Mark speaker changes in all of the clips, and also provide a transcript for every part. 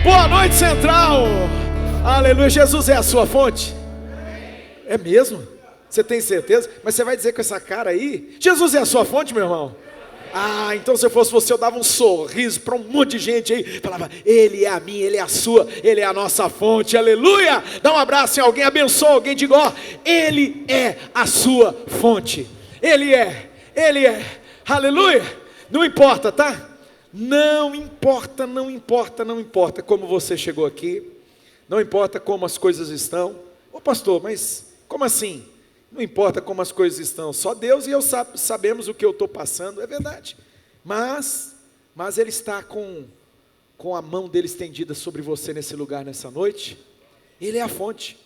Speaker 1: Boa noite, Central. Aleluia. Jesus é a sua fonte? É mesmo? Você tem certeza? Mas você vai dizer com essa cara aí: Jesus é a sua fonte, meu irmão? Ah, então se eu fosse você, eu dava um sorriso para um monte de gente aí, falava: Ele é a minha, Ele é a sua, Ele é a nossa fonte, aleluia. Dá um abraço em alguém, abençoa alguém, diga: ó, Ele é a sua fonte. Ele é, aleluia. Não importa, tá? Não importa, não importa, não importa como você chegou aqui, não importa como as coisas estão. Ô pastor, mas como assim? Não importa como as coisas estão, só Deus e eu sabemos o que eu estou passando, é verdade. Mas Ele está com a mão dele estendida sobre você nesse lugar, nessa noite. Ele é a fonte,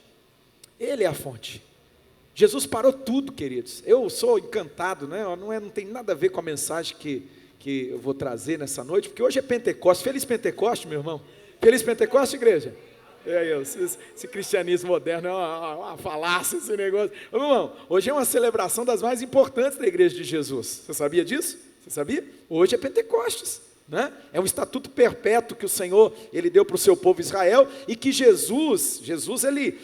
Speaker 1: Ele é a fonte. Jesus parou tudo, queridos. Eu sou encantado, né? Não tem nada a ver com a mensagem que eu vou trazer nessa noite, porque hoje é Pentecostes. Feliz Pentecoste, meu irmão. Feliz Pentecoste, igreja. Esse cristianismo moderno é uma falácia, esse negócio. Ô, meu irmão, hoje é uma celebração das mais importantes da igreja de Jesus. Você sabia disso? Você sabia? Hoje é Pentecostes, né? É um estatuto perpétuo que o Senhor ele deu para o seu povo Israel, e que Jesus ele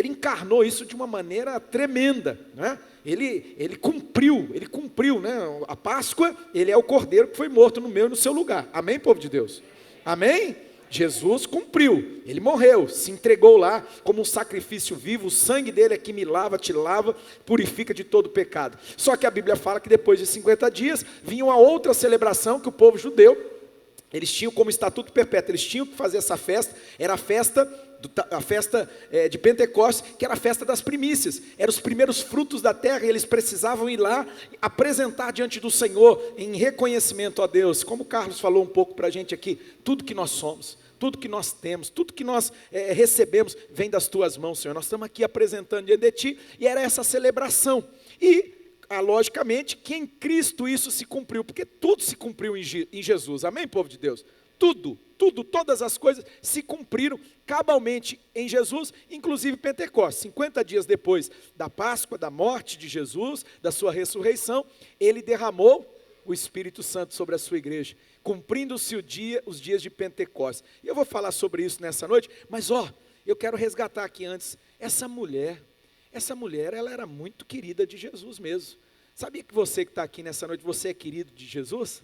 Speaker 1: encarnou isso de uma maneira tremenda, né? Ele cumpriu, né? A Páscoa, ele é o cordeiro que foi morto no meu e no seu lugar. Amém, povo de Deus? Amém? Jesus cumpriu, ele morreu, se entregou lá como um sacrifício vivo, o sangue dele é que me lava, te lava, purifica de todo pecado. Só que a Bíblia fala que depois de 50 dias, vinha uma outra celebração que o povo judeu, eles tinham como estatuto perpétuo, eles tinham que fazer essa festa, era a festa de Pentecostes, que era a festa das primícias, eram os primeiros frutos da terra, e eles precisavam ir lá, apresentar diante do Senhor, em reconhecimento a Deus, como o Carlos falou um pouco para a gente aqui, tudo que nós somos, tudo que nós temos, tudo que nós recebemos, vem das tuas mãos, Senhor. Nós estamos aqui apresentando diante de ti, e era essa celebração, e logicamente que em Cristo isso se cumpriu, porque tudo se cumpriu em Jesus, amém, povo de Deus? Tudo, todas as coisas se cumpriram cabalmente em Jesus, inclusive Pentecostes. 50 dias depois da Páscoa, da morte de Jesus, da sua ressurreição, ele derramou o Espírito Santo sobre a sua igreja, cumprindo-se os dias de Pentecostes. E eu vou falar sobre isso nessa noite, mas eu quero resgatar aqui antes, essa mulher, ela era muito querida de Jesus mesmo. Sabia que você que está aqui nessa noite, você é querido de Jesus?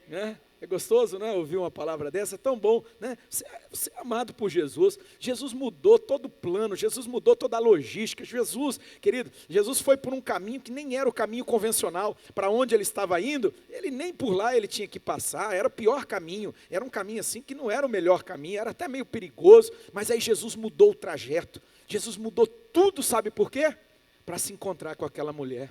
Speaker 1: Né? É gostoso, né? Ouvir uma palavra dessa, é tão bom, né? Você é amado por Jesus. Jesus mudou todo o plano, Jesus mudou toda a logística. Jesus, querido, Jesus foi por um caminho que nem era o caminho convencional. Para onde ele estava indo, ele nem por lá ele tinha que passar, era o pior caminho, era um caminho assim que não era o melhor caminho, era até meio perigoso, mas aí Jesus mudou o trajeto, Jesus mudou tudo, sabe por quê? Para se encontrar com aquela mulher.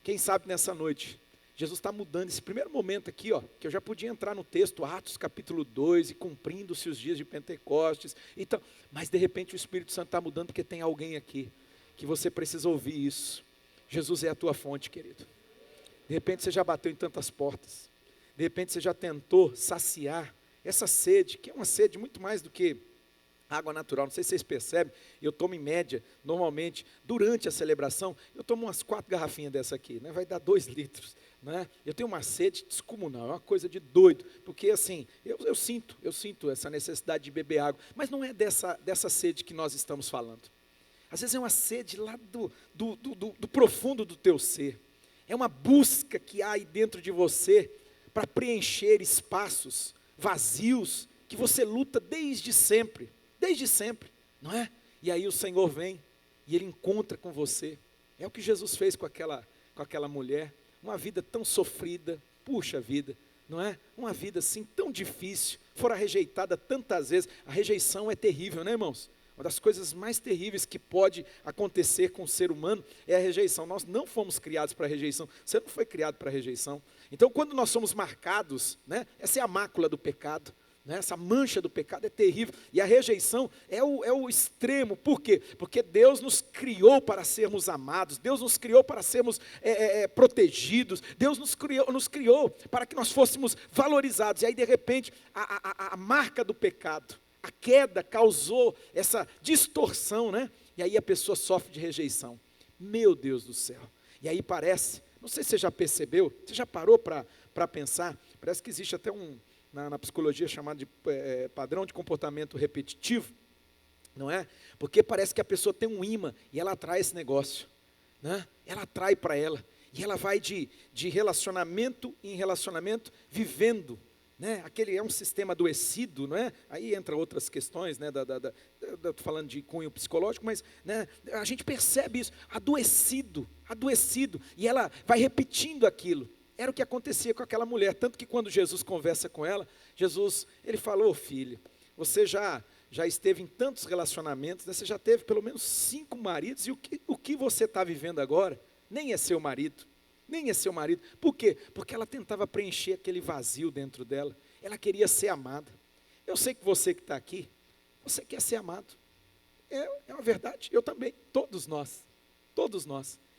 Speaker 1: Quem sabe nessa noite, Jesus está mudando esse primeiro momento aqui, que eu já podia entrar no texto, Atos capítulo 2, e cumprindo-se os dias de Pentecostes, então, mas de repente o Espírito Santo está mudando, porque tem alguém aqui, que você precisa ouvir isso. Jesus é a tua fonte, querido. De repente você já bateu em tantas portas, de repente você já tentou saciar essa sede, que é uma sede muito mais do que água natural. Não sei se vocês percebem, eu tomo em média, normalmente, durante a celebração, eu tomo umas 4 garrafinhas dessa aqui, né? Vai dar 2 litros. Né? Eu tenho uma sede descomunal, é uma coisa de doido, porque assim, eu sinto essa necessidade de beber água, mas não é dessa sede que nós estamos falando. Às vezes é uma sede lá do profundo do teu ser, é uma busca que há aí dentro de você, para preencher espaços vazios, que você luta desde sempre, não é? E aí o Senhor vem, e Ele encontra com você, é o que Jesus fez com aquela mulher, uma vida tão sofrida, puxa vida, não é? Uma vida assim tão difícil, fora rejeitada tantas vezes. A rejeição é terrível, né, irmãos? Uma das coisas mais terríveis que pode acontecer com o ser humano é a rejeição. Nós não fomos criados para a rejeição, você não foi criado para a rejeição. Então quando nós somos marcados, né, essa é a mácula do pecado, né, essa mancha do pecado é terrível, e a rejeição é o extremo. Por quê? Porque Deus nos criou para sermos amados, Deus nos criou para sermos protegidos, Deus nos criou para que nós fôssemos valorizados, e aí de repente a marca do pecado, a queda causou essa distorção, né? E aí a pessoa sofre de rejeição. Meu Deus do céu, e aí parece, não sei se você já percebeu, você já parou para pensar, parece que existe até na psicologia chamado de padrão de comportamento repetitivo, não é? Porque parece que a pessoa tem um imã e ela atrai esse negócio, né? Ela atrai para ela, e ela vai de relacionamento em relacionamento vivendo, né? Aquele é um sistema adoecido, não é? Aí entra outras questões, né? Estou falando de cunho psicológico, mas, né, a gente percebe isso, adoecido, e ela vai repetindo aquilo. Era o que acontecia com aquela mulher, tanto que quando Jesus conversa com ela, ele falou: filha, você já esteve em tantos relacionamentos, né? Você já teve pelo menos 5 maridos, e o que você está vivendo agora, nem é seu marido. Por quê? Porque ela tentava preencher aquele vazio dentro dela, ela queria ser amada. Eu sei que você que está aqui, você quer ser amado, é uma verdade, eu também, todos nós,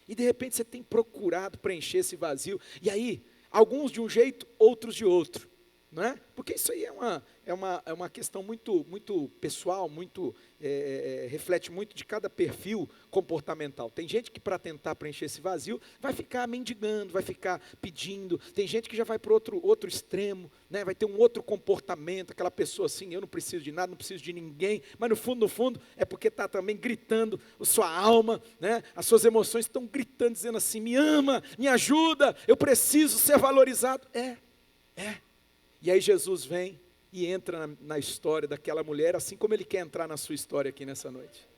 Speaker 1: e de repente você tem procurado preencher esse vazio, e aí, alguns de um jeito, outros de outro, não é? Porque isso aí é uma questão muito, muito pessoal, reflete muito de cada perfil comportamental. Tem gente que, para tentar preencher esse vazio, vai ficar mendigando, vai ficar pedindo. Tem gente que já vai para outro extremo, né? Vai ter um outro comportamento, aquela pessoa assim: eu não preciso de nada, não preciso de ninguém, mas no fundo, é porque está também gritando a sua alma, né? As suas emoções estão gritando, dizendo assim: me ama, me ajuda, eu preciso ser valorizado. E aí Jesus vem e entra na história daquela mulher, assim como Ele quer entrar na sua história aqui nessa noite.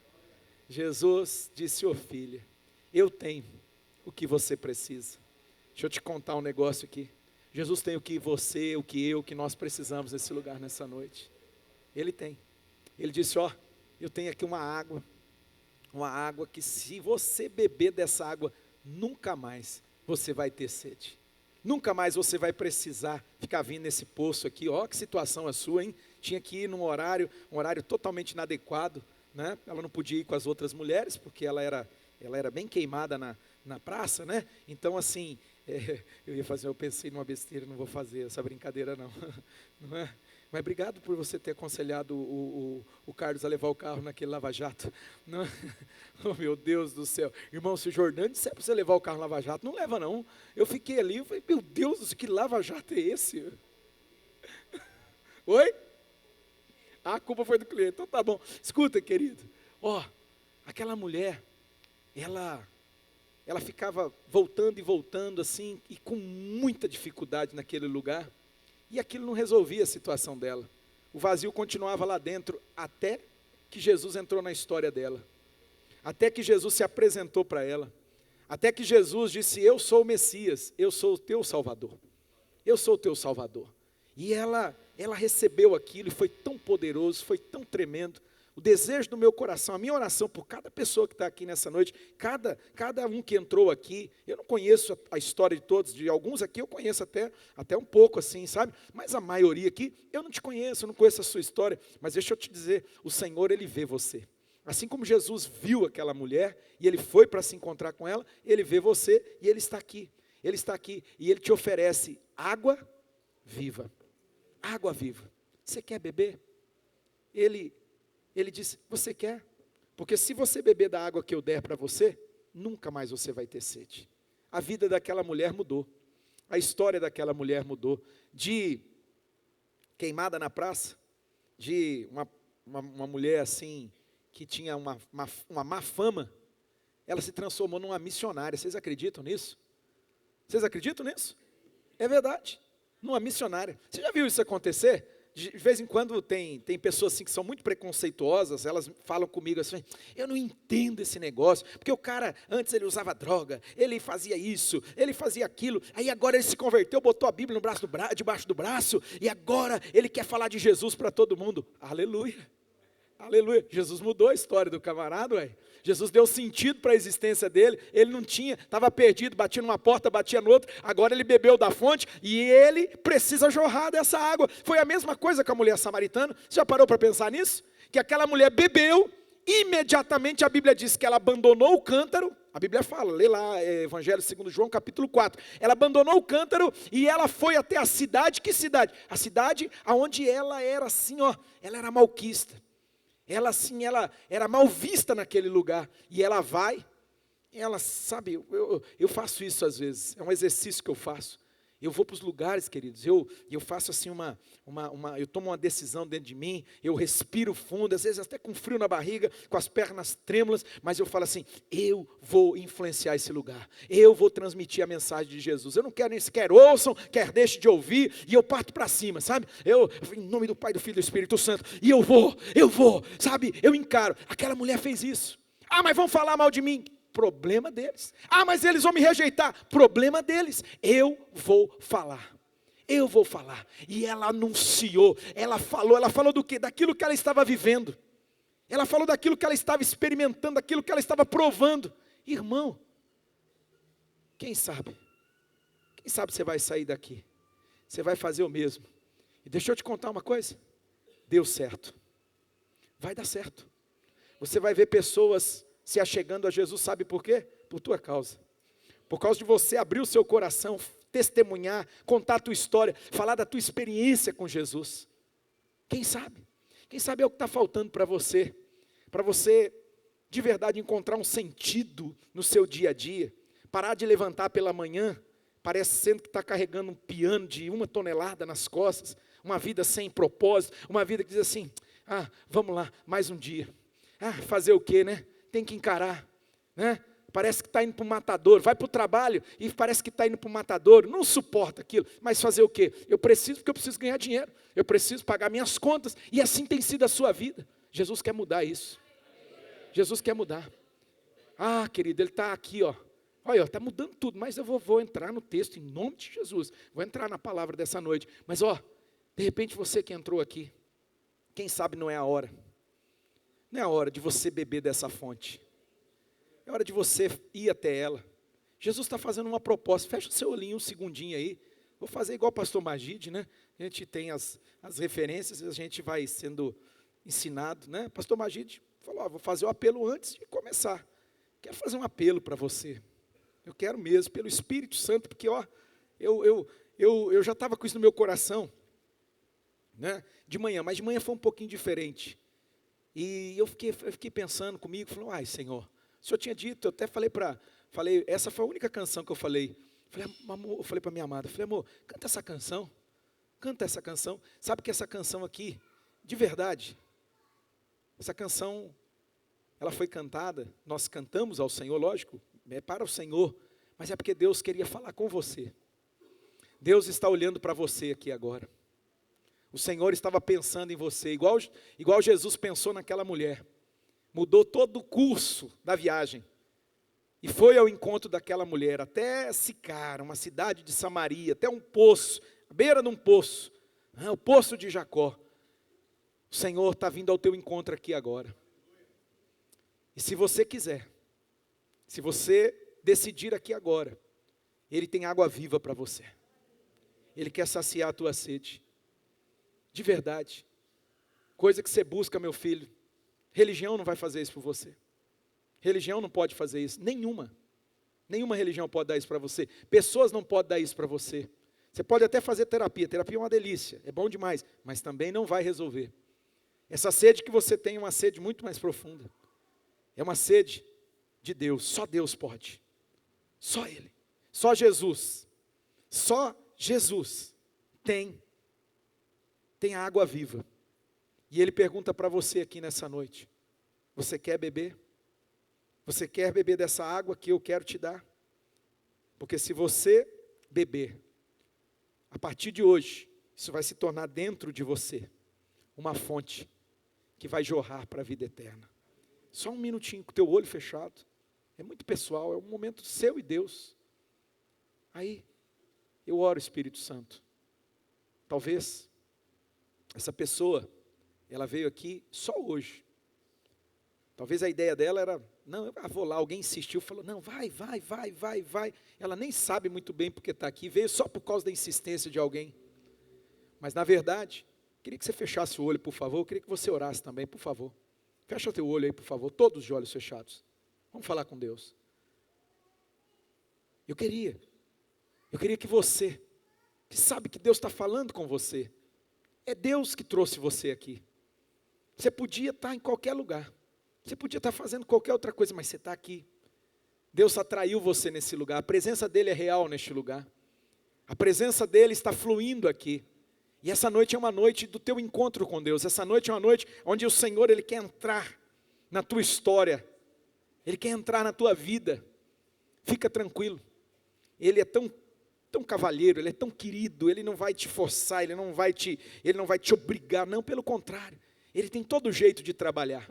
Speaker 1: Jesus disse: ô filha, eu tenho o que você precisa. Deixa eu te contar um negócio aqui. Jesus tem o que você, o que eu, o que nós precisamos nesse lugar nessa noite. Ele tem. Ele disse: ó, eu tenho aqui uma água que, se você beber dessa água, nunca mais você vai ter sede. Nunca mais você vai precisar ficar vindo nesse poço aqui. Ó, que situação a sua, hein? Tinha que ir num horário totalmente inadequado, né? Ela não podia ir com as outras mulheres, porque ela era bem queimada na praça, né? Então, assim, eu pensei numa besteira, não vou fazer essa brincadeira não, não é? Mas obrigado por você ter aconselhado o Carlos a levar o carro naquele lava-jato. Não, oh, meu Deus do céu. Irmão, se o Jordão disser para você levar o carro no lava-jato, não leva não. Eu fiquei ali, eu falei: meu Deus do céu, que lava-jato é esse? Oi? A culpa foi do cliente, então tá bom. Escuta, querido, ó, aquela mulher, ela ficava voltando e voltando assim, e com muita dificuldade naquele lugar. E aquilo não resolvia a situação dela. O vazio continuava lá dentro, até que Jesus entrou na história dela. Até que Jesus se apresentou para ela. Até que Jesus disse: eu sou o Messias, eu sou o teu Salvador. Eu sou o teu Salvador. E ela recebeu aquilo, e foi tão poderoso, foi tão tremendo. O desejo do meu coração, a minha oração por cada pessoa que está aqui nessa noite, cada um que entrou aqui, eu não conheço a história de todos, de alguns aqui eu conheço até um pouco assim, sabe? Mas a maioria aqui, eu não te conheço, eu não conheço a sua história, mas deixa eu te dizer, o Senhor, Ele vê você. Assim como Jesus viu aquela mulher, e Ele foi para se encontrar com ela, Ele vê você, e Ele está aqui, e Ele te oferece água viva. Água viva. Você quer beber? Ele disse: você quer? Porque se você beber da água que eu der para você, nunca mais você vai ter sede. A vida daquela mulher mudou. A história daquela mulher mudou. De queimada na praça, de uma mulher assim, que tinha uma má fama, ela se transformou numa missionária. Vocês acreditam nisso? Vocês acreditam nisso? É verdade. Numa missionária. Você já viu isso acontecer? De vez em quando tem pessoas assim que são muito preconceituosas, elas falam comigo assim: eu não entendo esse negócio, porque o cara, antes ele usava droga, ele fazia isso, ele fazia aquilo, aí agora ele se converteu, botou a Bíblia debaixo do braço, e agora ele quer falar de Jesus para todo mundo. Aleluia, aleluia. Jesus mudou a história do camarada, ué. Jesus deu sentido para a existência dele. Ele não tinha, estava perdido, batia numa porta, batia no outro. Agora ele bebeu da fonte e ele precisa jorrar dessa água. Foi a mesma coisa com a mulher samaritana. Você já parou para pensar nisso? Que aquela mulher bebeu, imediatamente a Bíblia diz que ela abandonou o cântaro. A Bíblia fala, lê lá, Evangelho segundo João, capítulo 4. Ela abandonou o cântaro e ela foi até a cidade. Que cidade? A cidade onde ela era assim, ó, ela era malquista. Ela assim, ela era mal vista naquele lugar, e ela vai, ela sabe, eu faço isso às vezes, é um exercício que eu faço, Eu vou para os lugares, queridos, eu faço assim eu tomo uma decisão dentro de mim, eu respiro fundo, às vezes até com frio na barriga, com as pernas trêmulas, mas eu falo assim, eu vou influenciar esse lugar, eu vou transmitir a mensagem de Jesus, eu não quero nem sequer ouçam, quer deixe de ouvir, e eu parto para cima, sabe? Eu, em nome do Pai, do Filho e do Espírito Santo, e eu vou, sabe? Eu encaro, aquela mulher fez isso, mas vão falar mal de mim. Problema deles. Mas eles vão me rejeitar. Problema deles. Eu vou falar. E ela anunciou, ela falou do quê? Daquilo que ela estava vivendo. Ela falou daquilo que ela estava experimentando, daquilo que ela estava provando. Irmão, quem sabe você vai sair daqui. Você vai fazer o mesmo. E deixa eu te contar uma coisa. Deu certo. Vai dar certo. Você vai ver pessoas se achegando a Jesus, sabe por quê? Por tua causa. Por causa de você abrir o seu coração, testemunhar, contar a tua história, falar da tua experiência com Jesus. Quem sabe? Quem sabe é o que está faltando para você de verdade encontrar um sentido no seu dia a dia, parar de levantar pela manhã, parecendo que está carregando um piano de 1 tonelada nas costas, uma vida sem propósito, uma vida que diz assim, vamos lá, mais um dia. Fazer o quê, né? Tem que encarar, né? Parece que está indo para o matador, vai para o trabalho e parece que está indo para o matador, não suporta aquilo, mas fazer o quê? Porque eu preciso ganhar dinheiro, eu preciso pagar minhas contas, e assim tem sido a sua vida. Jesus quer mudar isso, Jesus quer mudar. Querido, Ele está aqui, olha, está mudando tudo, mas eu vou entrar no texto em nome de Jesus, vou entrar na palavra dessa noite, mas de repente você que entrou aqui, quem sabe não é a hora de você beber dessa fonte. É hora de você ir até ela. Jesus está fazendo uma proposta. Fecha o seu olhinho um segundinho aí. Vou fazer igual o pastor Magide, né? A gente tem as referências, a gente vai sendo ensinado, né? Pastor Magide falou, vou fazer o apelo antes de começar. Quero fazer um apelo para você. Eu quero mesmo, pelo Espírito Santo, porque eu já estava com isso no meu coração, né? De manhã, mas de manhã foi um pouquinho diferente. E eu fiquei pensando comigo, falando, Senhor, o Senhor tinha dito, eu até falei, essa foi a única canção que eu falei. Eu falei para minha amada, amor, canta essa canção. Sabe que essa canção aqui, de verdade, essa canção, ela foi cantada, nós cantamos ao Senhor, lógico, é para o Senhor, mas é porque Deus queria falar com você. Deus está olhando para você aqui agora. O Senhor estava pensando em você, igual Jesus pensou naquela mulher. Mudou todo o curso da viagem. E foi ao encontro daquela mulher, até Sicar, uma cidade de Samaria, até um poço, à beira de um poço, o poço de Jacó. O Senhor está vindo ao teu encontro aqui agora. E se você quiser, se você decidir aqui agora, Ele tem água viva para você. Ele quer saciar a tua sede. De verdade. Coisa que você busca, meu filho. Religião não vai fazer isso por você. Religião não pode fazer isso. Nenhuma religião pode dar isso para você. Pessoas não podem dar isso para você. Você pode até fazer terapia. Terapia é uma delícia. É bom demais. Mas também não vai resolver. Essa sede que você tem é uma sede muito mais profunda. É uma sede de Deus. Só Deus pode. Só Ele. Só Jesus. Só Jesus tem a água viva. E Ele pergunta para você aqui nessa noite, você quer beber? Você quer beber dessa água que eu quero te dar? Porque se você beber, a partir de hoje, isso vai se tornar dentro de você uma fonte que vai jorrar para a vida eterna. Só um minutinho com o teu olho fechado. É muito pessoal, é um momento seu e Deus. Aí, eu oro, Espírito Santo. Talvez essa pessoa, ela veio aqui só hoje. Talvez a ideia dela era, não, eu vou lá, alguém insistiu, falou, não, vai. Ela nem sabe muito bem porque está aqui, veio só por causa da insistência de alguém. Mas na verdade, queria que você fechasse o olho, por favor, eu queria que você orasse também, por favor. Fecha o teu olho aí, por favor, todos de olhos fechados. Vamos falar com Deus. Eu queria que você, que sabe que Deus está falando com você, é Deus que trouxe você aqui. Você podia estar em qualquer lugar, você podia estar fazendo qualquer outra coisa, mas você está aqui. Deus atraiu você nesse lugar, a presença dEle é real neste lugar. A presença dele está fluindo aqui. E essa noite é uma noite do teu encontro com Deus. Essa noite é uma noite onde o Senhor, Ele quer entrar na tua história. Ele quer entrar na tua vida. Fica tranquilo. Ele é tão cavalheiro, Ele é tão querido, Ele não vai te forçar, Ele não vai te obrigar, não, pelo contrário. Ele tem todo o jeito de trabalhar.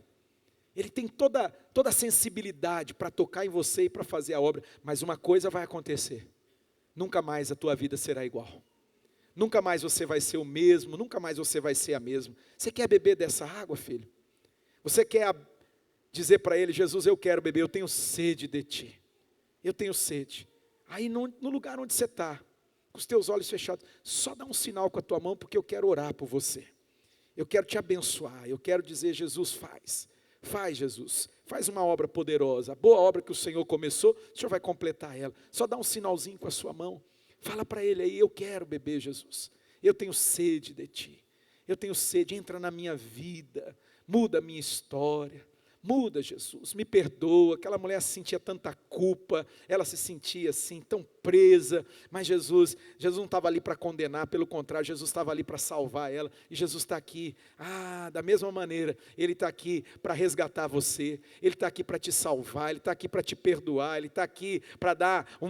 Speaker 1: Ele tem toda a sensibilidade para tocar em você e para fazer a obra. Mas uma coisa vai acontecer. Nunca mais a tua vida será igual. Nunca mais você vai ser o mesmo, nunca mais você vai ser a mesma. Você quer beber dessa água, filho? Você quer dizer para Ele: Jesus, eu quero beber, eu tenho sede de Ti. Eu tenho sede. Aí no lugar onde você está, com os teus olhos fechados, só dá um sinal com a tua mão, porque eu quero orar por você. Eu quero te abençoar, eu quero dizer: Jesus, faz Jesus, faz uma obra poderosa, a boa obra que o Senhor começou, o Senhor vai completar ela. Só dá um sinalzinho com a sua mão, fala para Ele aí: eu quero beber, Jesus, eu tenho sede de Ti, eu tenho sede, entra na minha vida, muda a minha história. Muda, Jesus, me perdoa. Aquela mulher sentia tanta culpa, ela se sentia assim, tão presa, mas Jesus não estava ali para condenar, pelo contrário, Jesus estava ali para salvar ela, e Jesus está aqui, da mesma maneira, Ele está aqui para resgatar você, Ele está aqui para te salvar, Ele está aqui para te perdoar, Ele está aqui para dar uma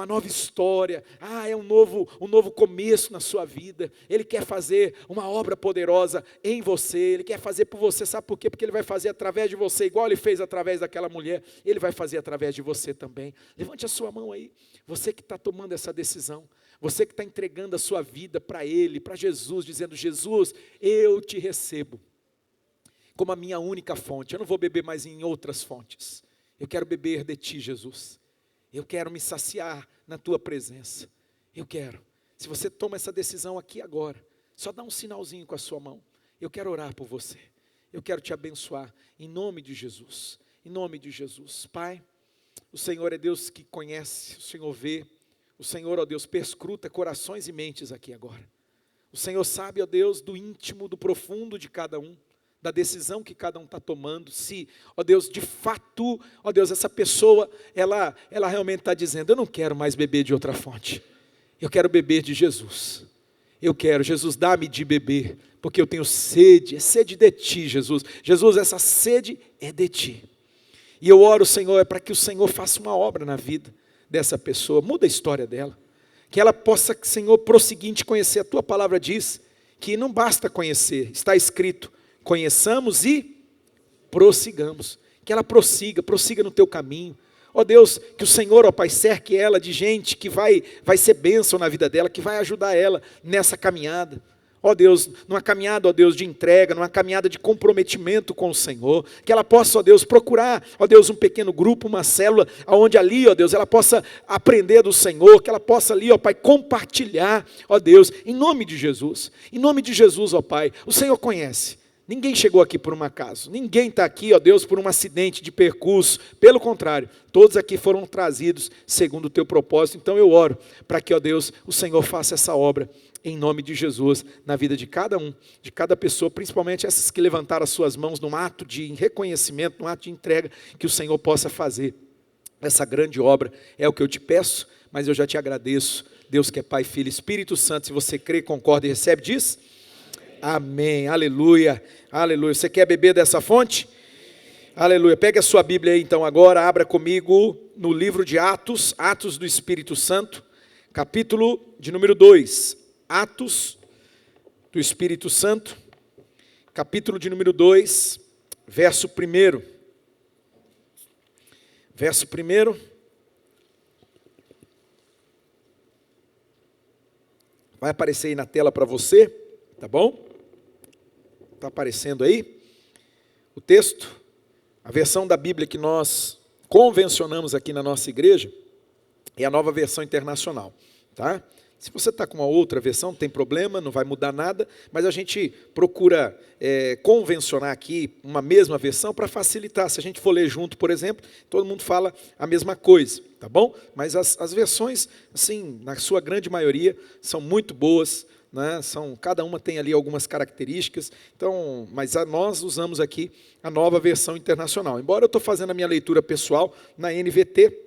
Speaker 1: nova história, é um novo começo na sua vida. Ele quer fazer uma obra poderosa em você, Ele quer fazer por você, sabe por quê? Porque Ele vai fazer através de você, igual Ele fez através daquela mulher, Ele vai fazer através de você também. Levante a sua mão aí, você que está tomando essa decisão, você que está entregando a sua vida para Ele, para Jesus, dizendo: Jesus, eu te recebo como a minha única fonte, eu não vou beber mais em outras fontes, eu quero beber de Ti, Jesus, eu quero me saciar na Tua presença, eu quero. Se você toma essa decisão aqui agora, só dá um sinalzinho com a sua mão, eu quero orar por você, eu quero te abençoar, em nome de Jesus, Pai. O Senhor é Deus que conhece, o Senhor vê, o Senhor, ó Deus, perscruta corações e mentes aqui agora. O Senhor sabe, ó Deus, do íntimo, do profundo de cada um, da decisão que cada um está tomando, se, ó Deus, de fato, ó Deus, essa pessoa, ela realmente está dizendo: eu não quero mais beber de outra fonte, eu quero beber de Jesus, Jesus, dá-me de beber, porque eu tenho sede, é sede de Ti, Jesus, essa sede é de Ti. E eu oro, Senhor, para que o Senhor faça uma obra na vida dessa pessoa, muda a história dela, que ela possa, Senhor, prosseguir em Te conhecer. A Tua palavra diz que não basta conhecer, está escrito: conheçamos e prossigamos. Que ela prossiga no Teu caminho. Ó Deus, que o Senhor, ó Pai, cerque ela de gente que vai ser bênção na vida dela, que vai ajudar ela nessa caminhada. Ó Deus, numa caminhada, ó Deus, de entrega, numa caminhada de comprometimento com o Senhor, que ela possa, ó Deus, procurar, ó Deus, um pequeno grupo, uma célula, onde ali, ó Deus, ela possa aprender do Senhor, que ela possa ali, ó Pai, compartilhar, ó Deus, em nome de Jesus, ó Pai. O Senhor conhece. Ninguém chegou aqui por um acaso, ninguém está aqui, ó Deus, por um acidente de percurso, pelo contrário, todos aqui foram trazidos segundo o Teu propósito. Então eu oro para que, ó Deus, o Senhor faça essa obra, em nome de Jesus, na vida de cada um, de cada pessoa, principalmente essas que levantaram as suas mãos num ato de reconhecimento, num ato de entrega, que o Senhor possa fazer essa grande obra. É o que eu te peço, mas eu já te agradeço, Deus que é Pai, Filho e Espírito Santo. Se você crê, concorda e recebe, diz amém, aleluia, aleluia. Você quer beber dessa fonte? Aleluia. Pegue a sua Bíblia aí então agora, abra comigo no livro de Atos, Atos do Espírito Santo, capítulo de número 2, Atos do Espírito Santo, capítulo de número 2, verso 1. Verso 1. Vai aparecer aí na tela para você, tá bom? Está aparecendo aí o texto, a versão da Bíblia que nós convencionamos aqui na nossa igreja é a Nova Versão Internacional, tá? Se você está com uma outra versão, não tem problema, não vai mudar nada, mas a gente procura convencionar aqui uma mesma versão para facilitar. Se a gente for ler junto, por exemplo, todo mundo fala a mesma coisa, tá bom? Mas as versões, assim, na sua grande maioria, são muito boas, né? Cada uma tem ali algumas características, então, mas nós usamos aqui a Nova Versão Internacional. Embora eu estou fazendo a minha leitura pessoal na NVT,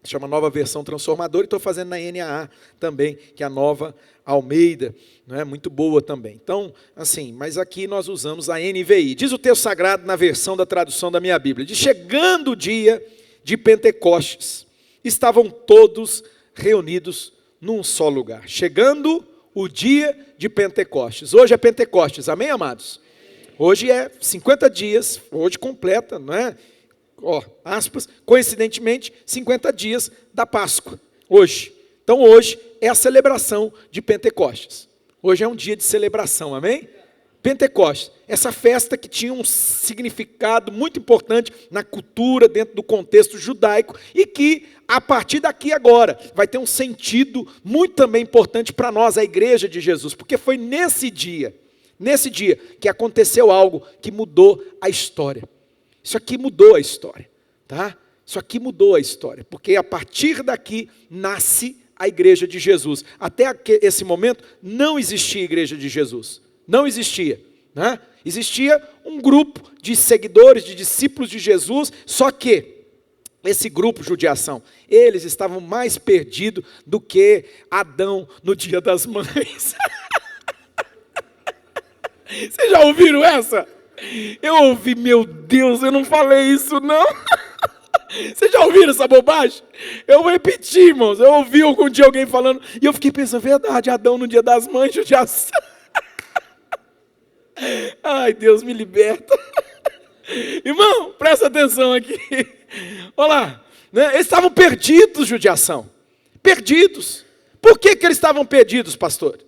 Speaker 1: chama Nova Versão Transformadora, e estou fazendo na NAA também, que é a Nova Almeida, não é? Muito boa também. Então, assim, mas aqui nós usamos a NVI. Diz o texto sagrado na versão da tradução da minha Bíblia, diz: chegando o dia de Pentecostes, estavam todos reunidos num só lugar. Chegando o dia de Pentecostes. Hoje é Pentecostes, amém, amados? Hoje é 50 dias, hoje completa, não é? Aspas, coincidentemente, 50 dias da Páscoa, hoje. Então hoje é a celebração de Pentecostes. Hoje é um dia de celebração, amém? Pentecostes, essa festa que tinha um significado muito importante na cultura, dentro do contexto judaico, e que, a partir daqui agora, vai ter um sentido muito também importante para nós, a igreja de Jesus, porque foi nesse dia que aconteceu algo que mudou a história. Isso aqui mudou a história, tá? Isso aqui mudou a história, porque a partir daqui nasce a igreja de Jesus. Até esse momento não existia a igreja de Jesus, não existia, né? Existia um grupo de seguidores, de discípulos de Jesus, só que esse grupo, judiação, eles estavam mais perdidos do que Adão no dia das mães. Vocês já ouviram essa? Eu ouvi, meu Deus, eu não falei isso não. Vocês já ouviram essa bobagem? Eu vou repetir, irmãos. Eu ouvi algum dia alguém falando, e eu fiquei pensando, verdade, Adão no dia das mães, judiação. Ai, Deus me liberta. Irmão, presta atenção aqui. Olha lá, né? Eles estavam perdidos, judiação. Perdidos. Por que eles estavam perdidos, pastor?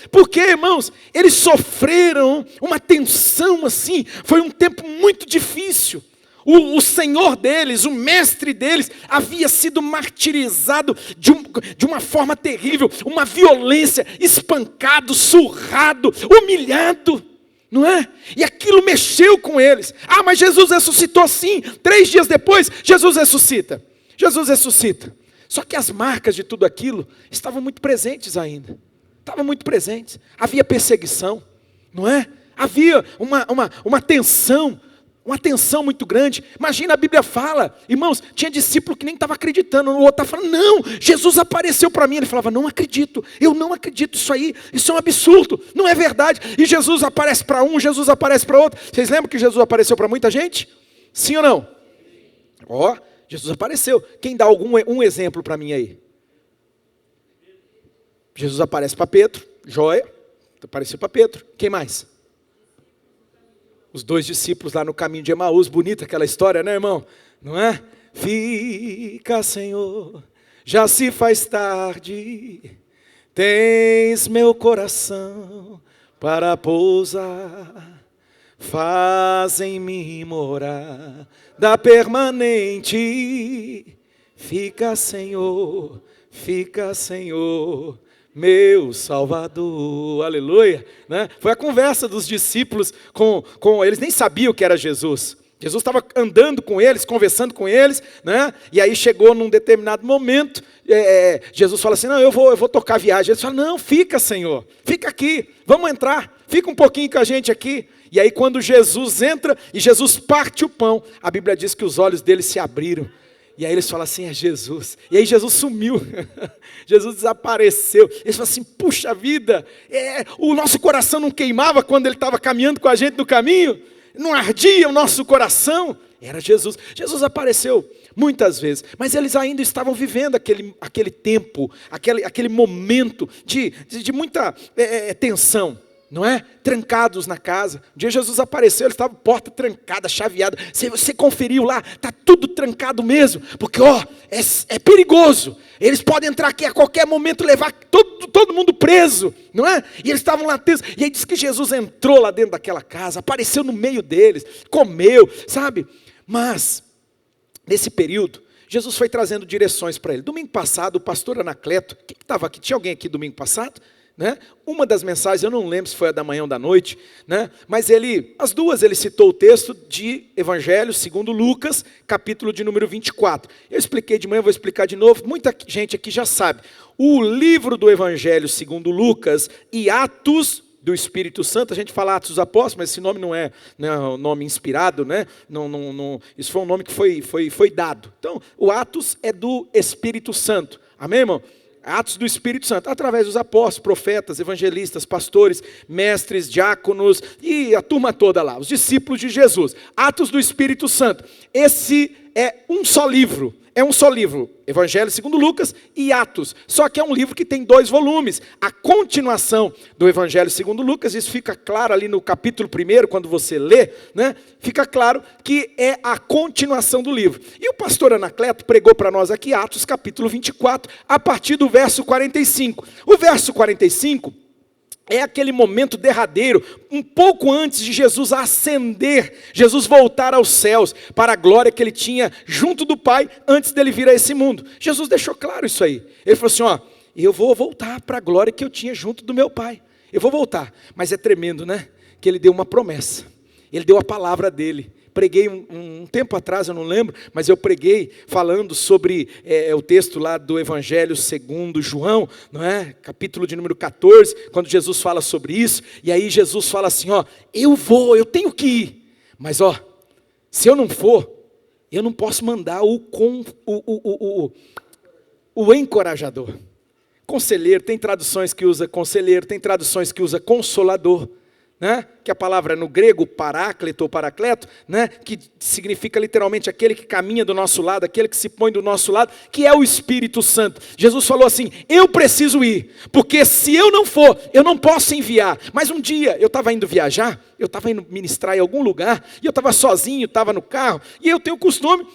Speaker 1: Porque, irmãos, eles sofreram uma tensão assim, foi um tempo muito difícil. O Senhor deles, o mestre deles, havia sido martirizado de uma forma terrível, uma violência, espancado, surrado, humilhado, não é? E aquilo mexeu com eles. Ah, mas Jesus ressuscitou sim. 3 dias depois, Jesus ressuscita. Só que as marcas de tudo aquilo estavam muito presentes ainda. Estavam muito presentes. Havia perseguição, não é? Havia uma tensão muito grande. Imagina, a Bíblia fala, irmãos, tinha discípulo que nem estava acreditando, o outro estava falando, não, Jesus apareceu para mim. Ele falava, não acredito, eu não acredito, isso é um absurdo, não é verdade. E Jesus aparece para um, Jesus aparece para outro. Vocês lembram que Jesus apareceu para muita gente? Sim ou não? Jesus apareceu. Quem dá um exemplo para mim aí? Jesus aparece para Pedro, joia, apareceu para Pedro. Quem mais? Os 2 discípulos lá no caminho de Emaús, bonita aquela história, né, irmão? Não é? Fica, Senhor, já se faz tarde, tens meu coração para pousar, faz em mim morar da permanente. Fica, Senhor, meu Salvador, aleluia, né? Foi a conversa dos discípulos com eles, nem sabiam que era Jesus. Jesus estava andando com eles, conversando com eles, né? E aí chegou num determinado momento, Jesus fala assim, não, eu vou tocar a viagem. Eles falam, não, fica, Senhor, fica aqui, vamos entrar, fica um pouquinho com a gente aqui. E aí quando Jesus entra e Jesus parte o pão, a Bíblia diz que os olhos deles se abriram. E aí eles falam assim, é Jesus. E aí Jesus sumiu, Jesus desapareceu. Eles falam assim, puxa vida, o nosso coração não queimava quando ele estava caminhando com a gente no caminho? Não ardia o nosso coração? Era Jesus. Jesus apareceu muitas vezes, mas eles ainda estavam vivendo aquele tempo, aquele momento de muita tensão. Não é? Trancados na casa. Um dia Jesus apareceu, ele estava porta trancada, chaveada. Você conferiu lá, está tudo trancado mesmo. Porque é perigoso. Eles podem entrar aqui a qualquer momento, levar todo mundo preso. Não é? E eles estavam lá tensos. E aí diz que Jesus entrou lá dentro daquela casa, apareceu no meio deles, comeu, sabe? Mas, nesse período, Jesus foi trazendo direções para ele. Domingo passado, o pastor Anacleto, quem estava aqui? Tinha alguém aqui domingo passado? Né? Uma das mensagens, eu não lembro se foi a da manhã ou da noite, né? Mas as duas ele citou o texto de Evangelho segundo Lucas, capítulo de número 24. Eu expliquei de manhã, vou explicar de novo, muita gente aqui já sabe. O livro do Evangelho segundo Lucas e Atos do Espírito Santo. A gente fala Atos dos Apóstolos, mas esse nome não é um nome inspirado, né? Isso foi um nome que foi dado. Então, o Atos é do Espírito Santo. Amém, irmão? Atos do Espírito Santo, através dos apóstolos, profetas, evangelistas, pastores, mestres, diáconos e a turma toda lá, os discípulos de Jesus. Atos do Espírito Santo. Esse é um só livro. É um só livro, Evangelho segundo Lucas e Atos. Só que é um livro que tem 2 volumes. A continuação do Evangelho segundo Lucas, isso fica claro ali no capítulo 1, quando você lê, né? Fica claro que é a continuação do livro. E o pastor Anacleto pregou para nós aqui Atos capítulo 24, a partir do verso 45. O verso 45... é aquele momento derradeiro, um pouco antes de Jesus ascender, Jesus voltar aos céus, para a glória que ele tinha junto do Pai, antes dele vir a esse mundo. Jesus deixou claro isso aí. Ele falou assim, eu vou voltar para a glória que eu tinha junto do meu Pai. Eu vou voltar. Mas é tremendo, né? Que ele deu uma promessa. Ele deu a palavra dele. Preguei um tempo atrás, eu não lembro, mas eu preguei falando sobre o texto lá do Evangelho segundo João, não é? Capítulo de número 14, quando Jesus fala sobre isso, e aí Jesus fala assim, eu tenho que ir, mas se eu não for, eu não posso mandar o encorajador. Conselheiro, tem traduções que usa conselheiro, tem traduções que usa consolador, né? Que a palavra no grego, paráclito ou paracleto, né? Que significa literalmente aquele que caminha do nosso lado, aquele que se põe do nosso lado, que é o Espírito Santo. Jesus falou assim, eu preciso ir, porque se eu não for, eu não posso enviar. Mas um dia, eu estava indo viajar, eu estava indo ministrar em algum lugar, e eu estava sozinho, estava no carro, e eu tenho o costume,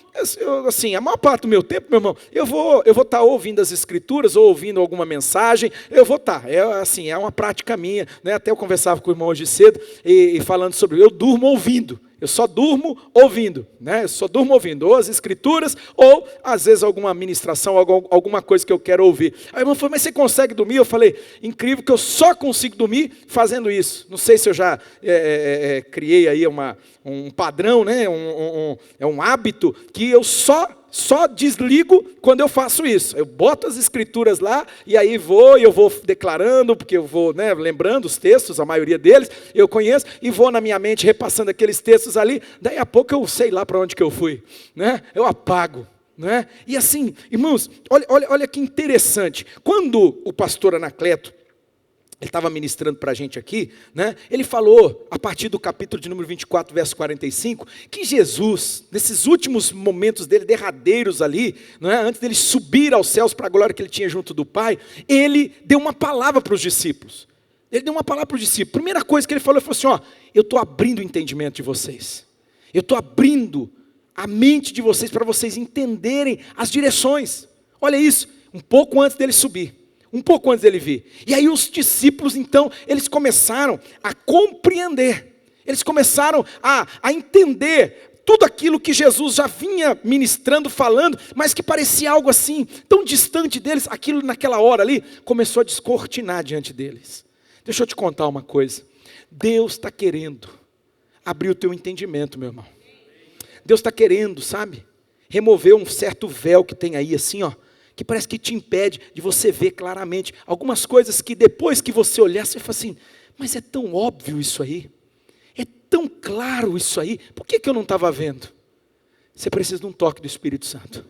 Speaker 1: a maior parte do meu tempo, meu irmão, eu vou estar ouvindo as Escrituras, ou ouvindo alguma mensagem, eu vou estar, é uma prática minha, né? Até eu conversava com o irmão hoje cedo, e falando sobre, eu durmo ouvindo, eu só durmo ouvindo, né? Eu só durmo ouvindo, ou as Escrituras, ou às vezes alguma ministração, alguma coisa que eu quero ouvir. Aí o irmão falou, mas você consegue dormir? Eu falei, incrível que eu só consigo dormir fazendo isso. Não sei se eu já criei aí um padrão, né? Um hábito, que eu só desligo quando eu faço isso. Eu boto as Escrituras lá, e aí eu vou declarando, porque eu vou, né, lembrando os textos, a maioria deles, eu conheço, e vou na minha mente repassando aqueles textos ali, daí a pouco eu sei lá para onde que eu fui, né? Eu apago. Né? E assim, irmãos, olha que interessante, quando o pastor Anacleto, ele estava ministrando para a gente aqui, né? Ele falou, a partir do capítulo de número 24, verso 45, que Jesus, nesses últimos momentos dele, derradeiros ali, não é? Antes dele subir aos céus para a glória que ele tinha junto do Pai, ele deu uma palavra para os discípulos. Ele deu uma palavra para os discípulos. Primeira coisa que ele falou assim, eu estou abrindo o entendimento de vocês. Eu estou abrindo a mente de vocês para vocês entenderem as direções. Olha isso, um pouco antes dele subir. Um pouco antes dele vir. E aí os discípulos, então, eles começaram a compreender. Eles começaram a entender tudo aquilo que Jesus já vinha ministrando, falando, mas que parecia algo assim, tão distante deles. Aquilo naquela hora ali, começou a descortinar diante deles. Deixa eu te contar uma coisa. Deus está querendo abrir o teu entendimento, meu irmão. Deus está querendo, sabe? Remover um certo véu que tem aí, assim, que parece que te impede de você ver claramente algumas coisas que depois que você olhar, você fala assim, mas é tão óbvio isso aí, é tão claro isso aí, por que eu não estava vendo? Você precisa de um toque do Espírito Santo,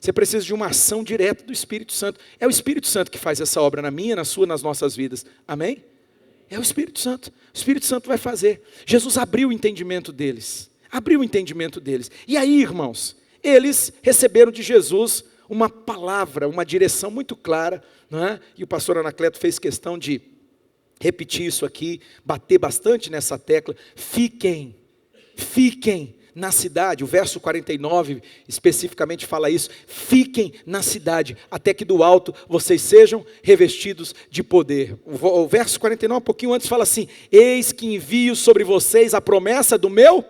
Speaker 1: você precisa de uma ação direta do Espírito Santo, é o Espírito Santo que faz essa obra na minha, na sua, nas nossas vidas, amém? É o Espírito Santo vai fazer. Jesus abriu o entendimento deles, e aí, irmãos, eles receberam de Jesus uma palavra, uma direção muito clara, não é? E o pastor Anacleto fez questão de repetir isso aqui, bater bastante nessa tecla, fiquem na cidade, o verso 49 especificamente fala isso, fiquem na cidade, até que do alto vocês sejam revestidos de poder. O verso 49, um pouquinho antes, fala assim, eis que envio sobre vocês a promessa do meu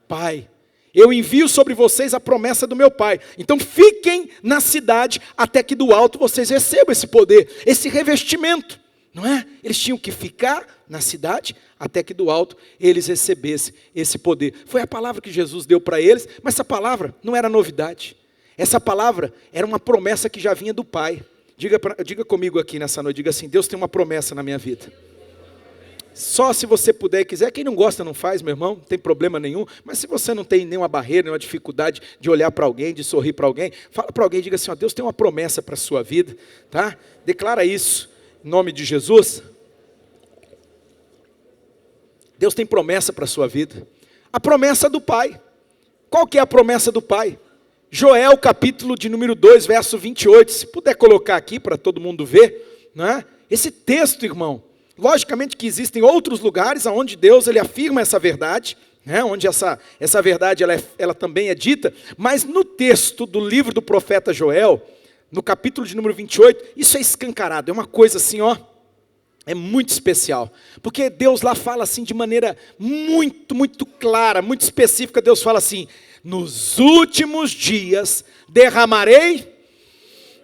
Speaker 1: Pai. Eu envio sobre vocês a promessa do meu Pai. Então fiquem na cidade até que do alto vocês recebam esse poder, esse revestimento, não é? Eles tinham que ficar na cidade até que do alto eles recebessem esse poder. Foi a palavra que Jesus deu para eles, mas essa palavra não era novidade. Essa palavra era uma promessa que já vinha do Pai. Diga comigo aqui nessa noite, diga assim, Deus tem uma promessa na minha vida. Só se você puder e quiser. Quem não gosta não faz, meu irmão, não tem problema nenhum. Mas se você não tem nenhuma barreira, nenhuma dificuldade de olhar para alguém, de sorrir para alguém, fala para alguém, diga assim, ó, Deus tem uma promessa para a sua vida, tá? Declara isso em nome de Jesus. Deus tem promessa para a sua vida. A promessa do Pai. Qual que é a promessa do Pai? Joel, capítulo de número 2, verso 28. Se puder colocar aqui para todo mundo ver, né? Esse texto, irmão, logicamente que existem outros lugares onde Deus ele afirma essa verdade, né? Onde essa verdade ela também é dita, mas no texto do livro do profeta Joel, no capítulo de número 28, isso é escancarado, é uma coisa assim, ó, é muito especial, porque Deus lá fala assim de maneira muito, muito clara, muito específica. Deus fala assim, nos últimos dias derramarei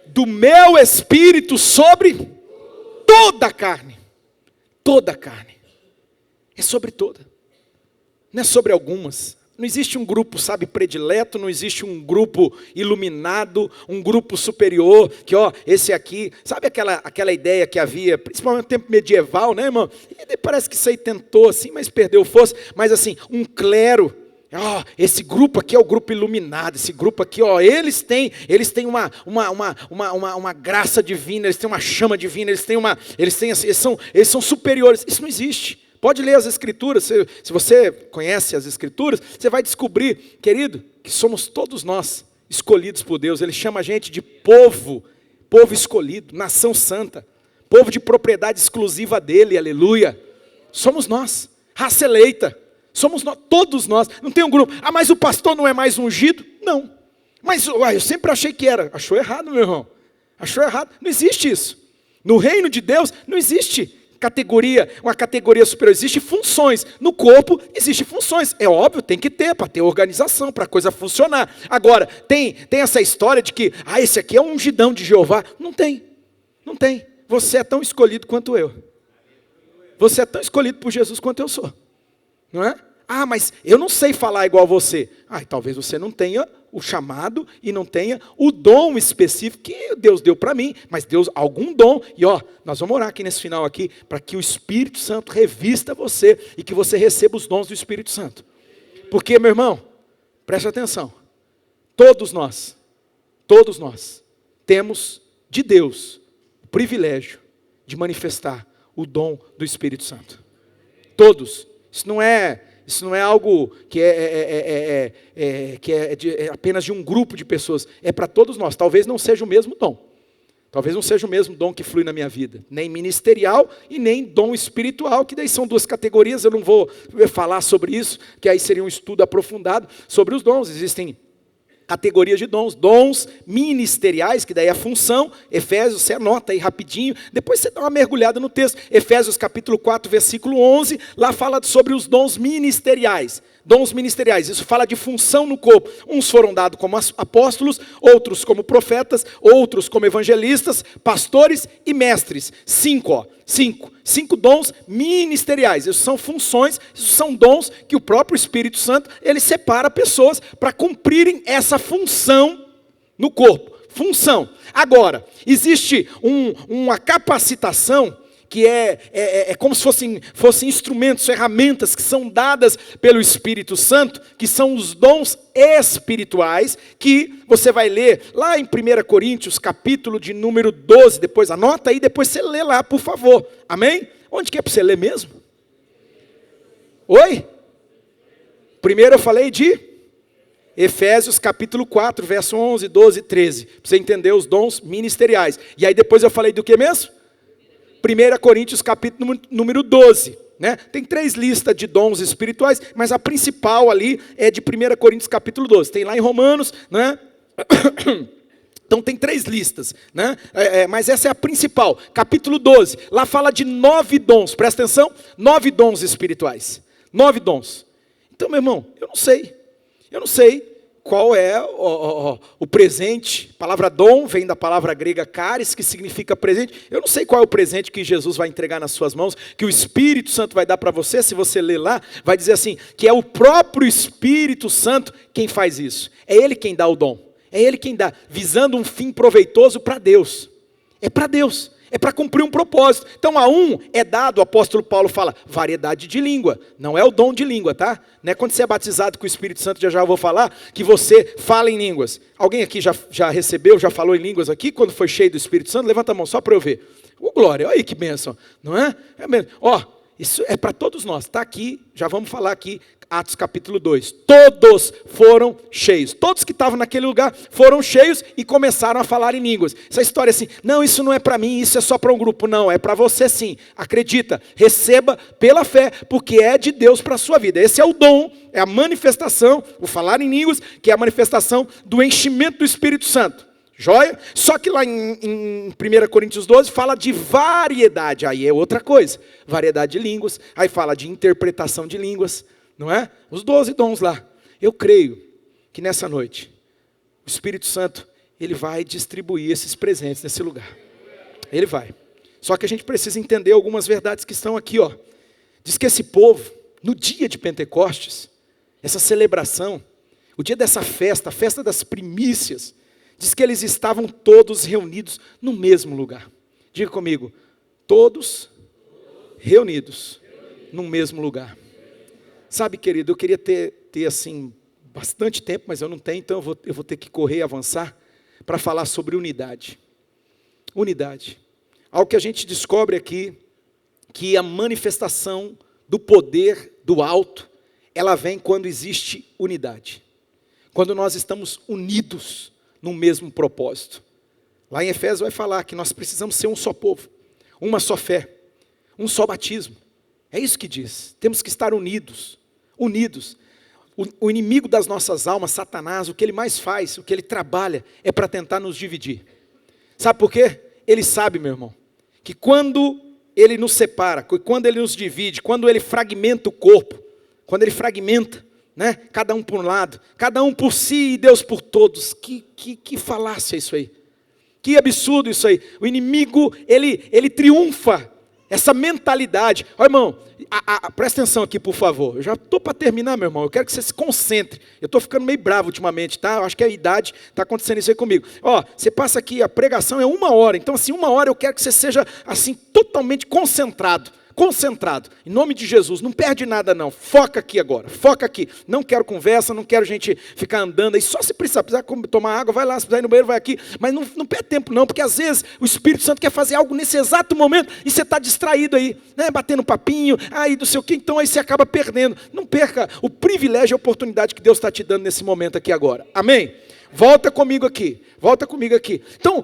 Speaker 1: do meu espírito sobre toda a carne. Toda a carne. É sobre toda. Não é sobre algumas. Não existe um grupo, sabe, predileto, não existe um grupo iluminado, um grupo superior, que ó, esse aqui, sabe aquela ideia que havia, principalmente no tempo medieval, né, irmão? E parece que isso aí tentou assim, mas perdeu força, mas assim, um clero, ó, esse grupo aqui é o grupo iluminado, esse grupo aqui, ó, eles têm uma graça divina, eles têm uma chama divina, eles são superiores. Isso não existe. Pode ler as Escrituras, se você conhece as Escrituras, você vai descobrir, querido, que somos todos nós escolhidos por Deus. Ele chama a gente de povo escolhido, nação santa, povo de propriedade exclusiva dele, aleluia. Somos nós, raça eleita, somos nós, todos nós. Não tem um grupo, mas o pastor não é mais ungido? Não, mas eu sempre achei que era. Achou errado, meu irmão, achou errado, não existe isso. No reino de Deus não existe uma categoria superior, existem funções, no corpo existem funções, é óbvio, tem que ter, para ter organização, para a coisa funcionar. Agora, tem essa história de que, esse aqui é um ungidão de Jeová, não tem, você é tão escolhido quanto eu, você é tão escolhido por Jesus quanto eu sou, não é? Mas eu não sei falar igual você, talvez você não tenha o chamado e não tenha o dom específico que Deus deu para mim, mas Deus, algum dom, e nós vamos orar aqui nesse final aqui, para que o Espírito Santo revista você, e que você receba os dons do Espírito Santo, porque meu irmão, preste atenção, todos nós temos de Deus o privilégio de manifestar o dom do Espírito Santo, todos. Isso não é algo que é apenas de um grupo de pessoas, é para todos nós. Talvez não seja o mesmo dom, talvez não seja o mesmo dom que flui na minha vida, nem ministerial e nem dom espiritual, que daí são duas categorias. Eu não vou falar sobre isso, que aí seria um estudo aprofundado sobre os dons. Existem categorias de dons ministeriais, que daí é a função. Efésios, você anota aí rapidinho, depois você dá uma mergulhada no texto, Efésios capítulo 4, versículo 11, lá fala sobre os dons ministeriais. Dons ministeriais, isso fala de função no corpo. Uns foram dados como apóstolos, outros como profetas, outros como evangelistas, pastores e mestres. Cinco dons ministeriais. Isso são funções, isso são dons que o próprio Espírito Santo, ele separa pessoas para cumprirem essa função no corpo. Função. Agora, existe uma capacitação que é como se fossem instrumentos, ferramentas que são dadas pelo Espírito Santo, que são os dons espirituais, que você vai ler lá em 1 Coríntios, capítulo de número 12, depois anota aí, depois você lê lá, por favor, amém? Onde que é para você ler mesmo? Oi? Primeiro eu falei de Efésios capítulo 4, verso 11, 12, 13, para você entender os dons ministeriais, e aí depois eu falei do que mesmo? 1 Coríntios capítulo número 12, né? Tem 3 listas de dons espirituais, mas a principal ali é de 1 Coríntios capítulo 12, tem lá em Romanos, né? Então tem 3 listas, né? Mas essa é a principal, capítulo 12, lá fala de 9 dons, presta atenção, 9 dons espirituais, 9 dons. Então, meu irmão, eu não sei qual é o presente. A palavra dom vem da palavra grega charis, que significa presente. Eu não sei qual é o presente que Jesus vai entregar nas suas mãos, que o Espírito Santo vai dar para você. Se você ler lá, vai dizer assim, que é o próprio Espírito Santo quem faz isso. É Ele quem dá o dom, é Ele quem dá, visando um fim proveitoso para Deus. É para Deus. É para cumprir um propósito. Então a um é dado, o apóstolo Paulo fala, variedade de língua. Não é o dom de língua, tá? Não é quando você é batizado com o Espírito Santo, já eu vou falar, que você fala em línguas. Alguém aqui já recebeu, já falou em línguas aqui, quando foi cheio do Espírito Santo? Levanta a mão só para eu ver. Glória, olha aí que bênção, não é? É mesmo. Isso é para todos nós. Está aqui, já vamos falar aqui, Atos capítulo 2. Todos foram cheios. Todos que estavam naquele lugar foram cheios e começaram a falar em línguas. Essa história assim, não, isso não é para mim, isso é só para um grupo. Não, é para você sim. Acredita, receba pela fé, porque é de Deus para a sua vida. Esse é o dom, é a manifestação, o falar em línguas, que é a manifestação do enchimento do Espírito Santo. Joia? Só que lá em 1 Coríntios 12 fala de variedade, aí é outra coisa. Variedade de línguas, aí fala de interpretação de línguas, não é? Os 12 dons lá. Eu creio que nessa noite, o Espírito Santo, ele vai distribuir esses presentes nesse lugar. Ele vai. Só que a gente precisa entender algumas verdades que estão aqui, ó. Diz que esse povo, no dia de Pentecostes, essa celebração, o dia dessa festa, a festa das primícias, diz que eles estavam todos reunidos no mesmo lugar. Diga comigo, todos reunidos no mesmo lugar. Sabe, querido, eu queria ter assim, bastante tempo, mas eu não tenho, então eu vou ter que correr e avançar para falar sobre unidade. Unidade. Algo que a gente descobre aqui, que a manifestação do poder do alto, ela vem quando existe unidade. Quando nós estamos unidos num mesmo propósito. Lá em Efésios vai falar que nós precisamos ser um só povo, uma só fé, um só batismo. É isso que diz. Temos que estar unidos. Unidos. O inimigo das nossas almas, Satanás, o que ele mais faz, o que ele trabalha, é para tentar nos dividir. Sabe por quê? Ele sabe, meu irmão, que quando ele nos separa, quando ele nos divide, quando ele fragmenta o corpo, quando ele fragmenta, né? Cada um por um lado, cada um por si e Deus por todos. Que falácia isso aí. Que absurdo isso aí. O inimigo, ele triunfa. Essa mentalidade. Ó, irmão, presta atenção aqui, por favor. Eu já estou para terminar, meu irmão. Eu quero que você se concentre. Eu estou ficando meio bravo ultimamente, tá? Eu acho que a idade está acontecendo isso aí comigo. Ó, você passa aqui, a pregação é 1 hora. Então, assim, 1 hora eu quero que você seja, assim, totalmente concentrado. Concentrado, em nome de Jesus, não perde nada não, foca aqui agora, foca aqui, não quero conversa, não quero gente ficar andando aí, só se precisar tomar água, vai lá, se precisar ir no banheiro, vai aqui, mas não perde tempo não, porque às vezes o Espírito Santo quer fazer algo nesse exato momento, e você está distraído aí, né, batendo papinho, aí não sei o que, então aí você acaba perdendo. Não perca o privilégio e a oportunidade que Deus está te dando nesse momento aqui agora, amém? Volta comigo aqui. Então,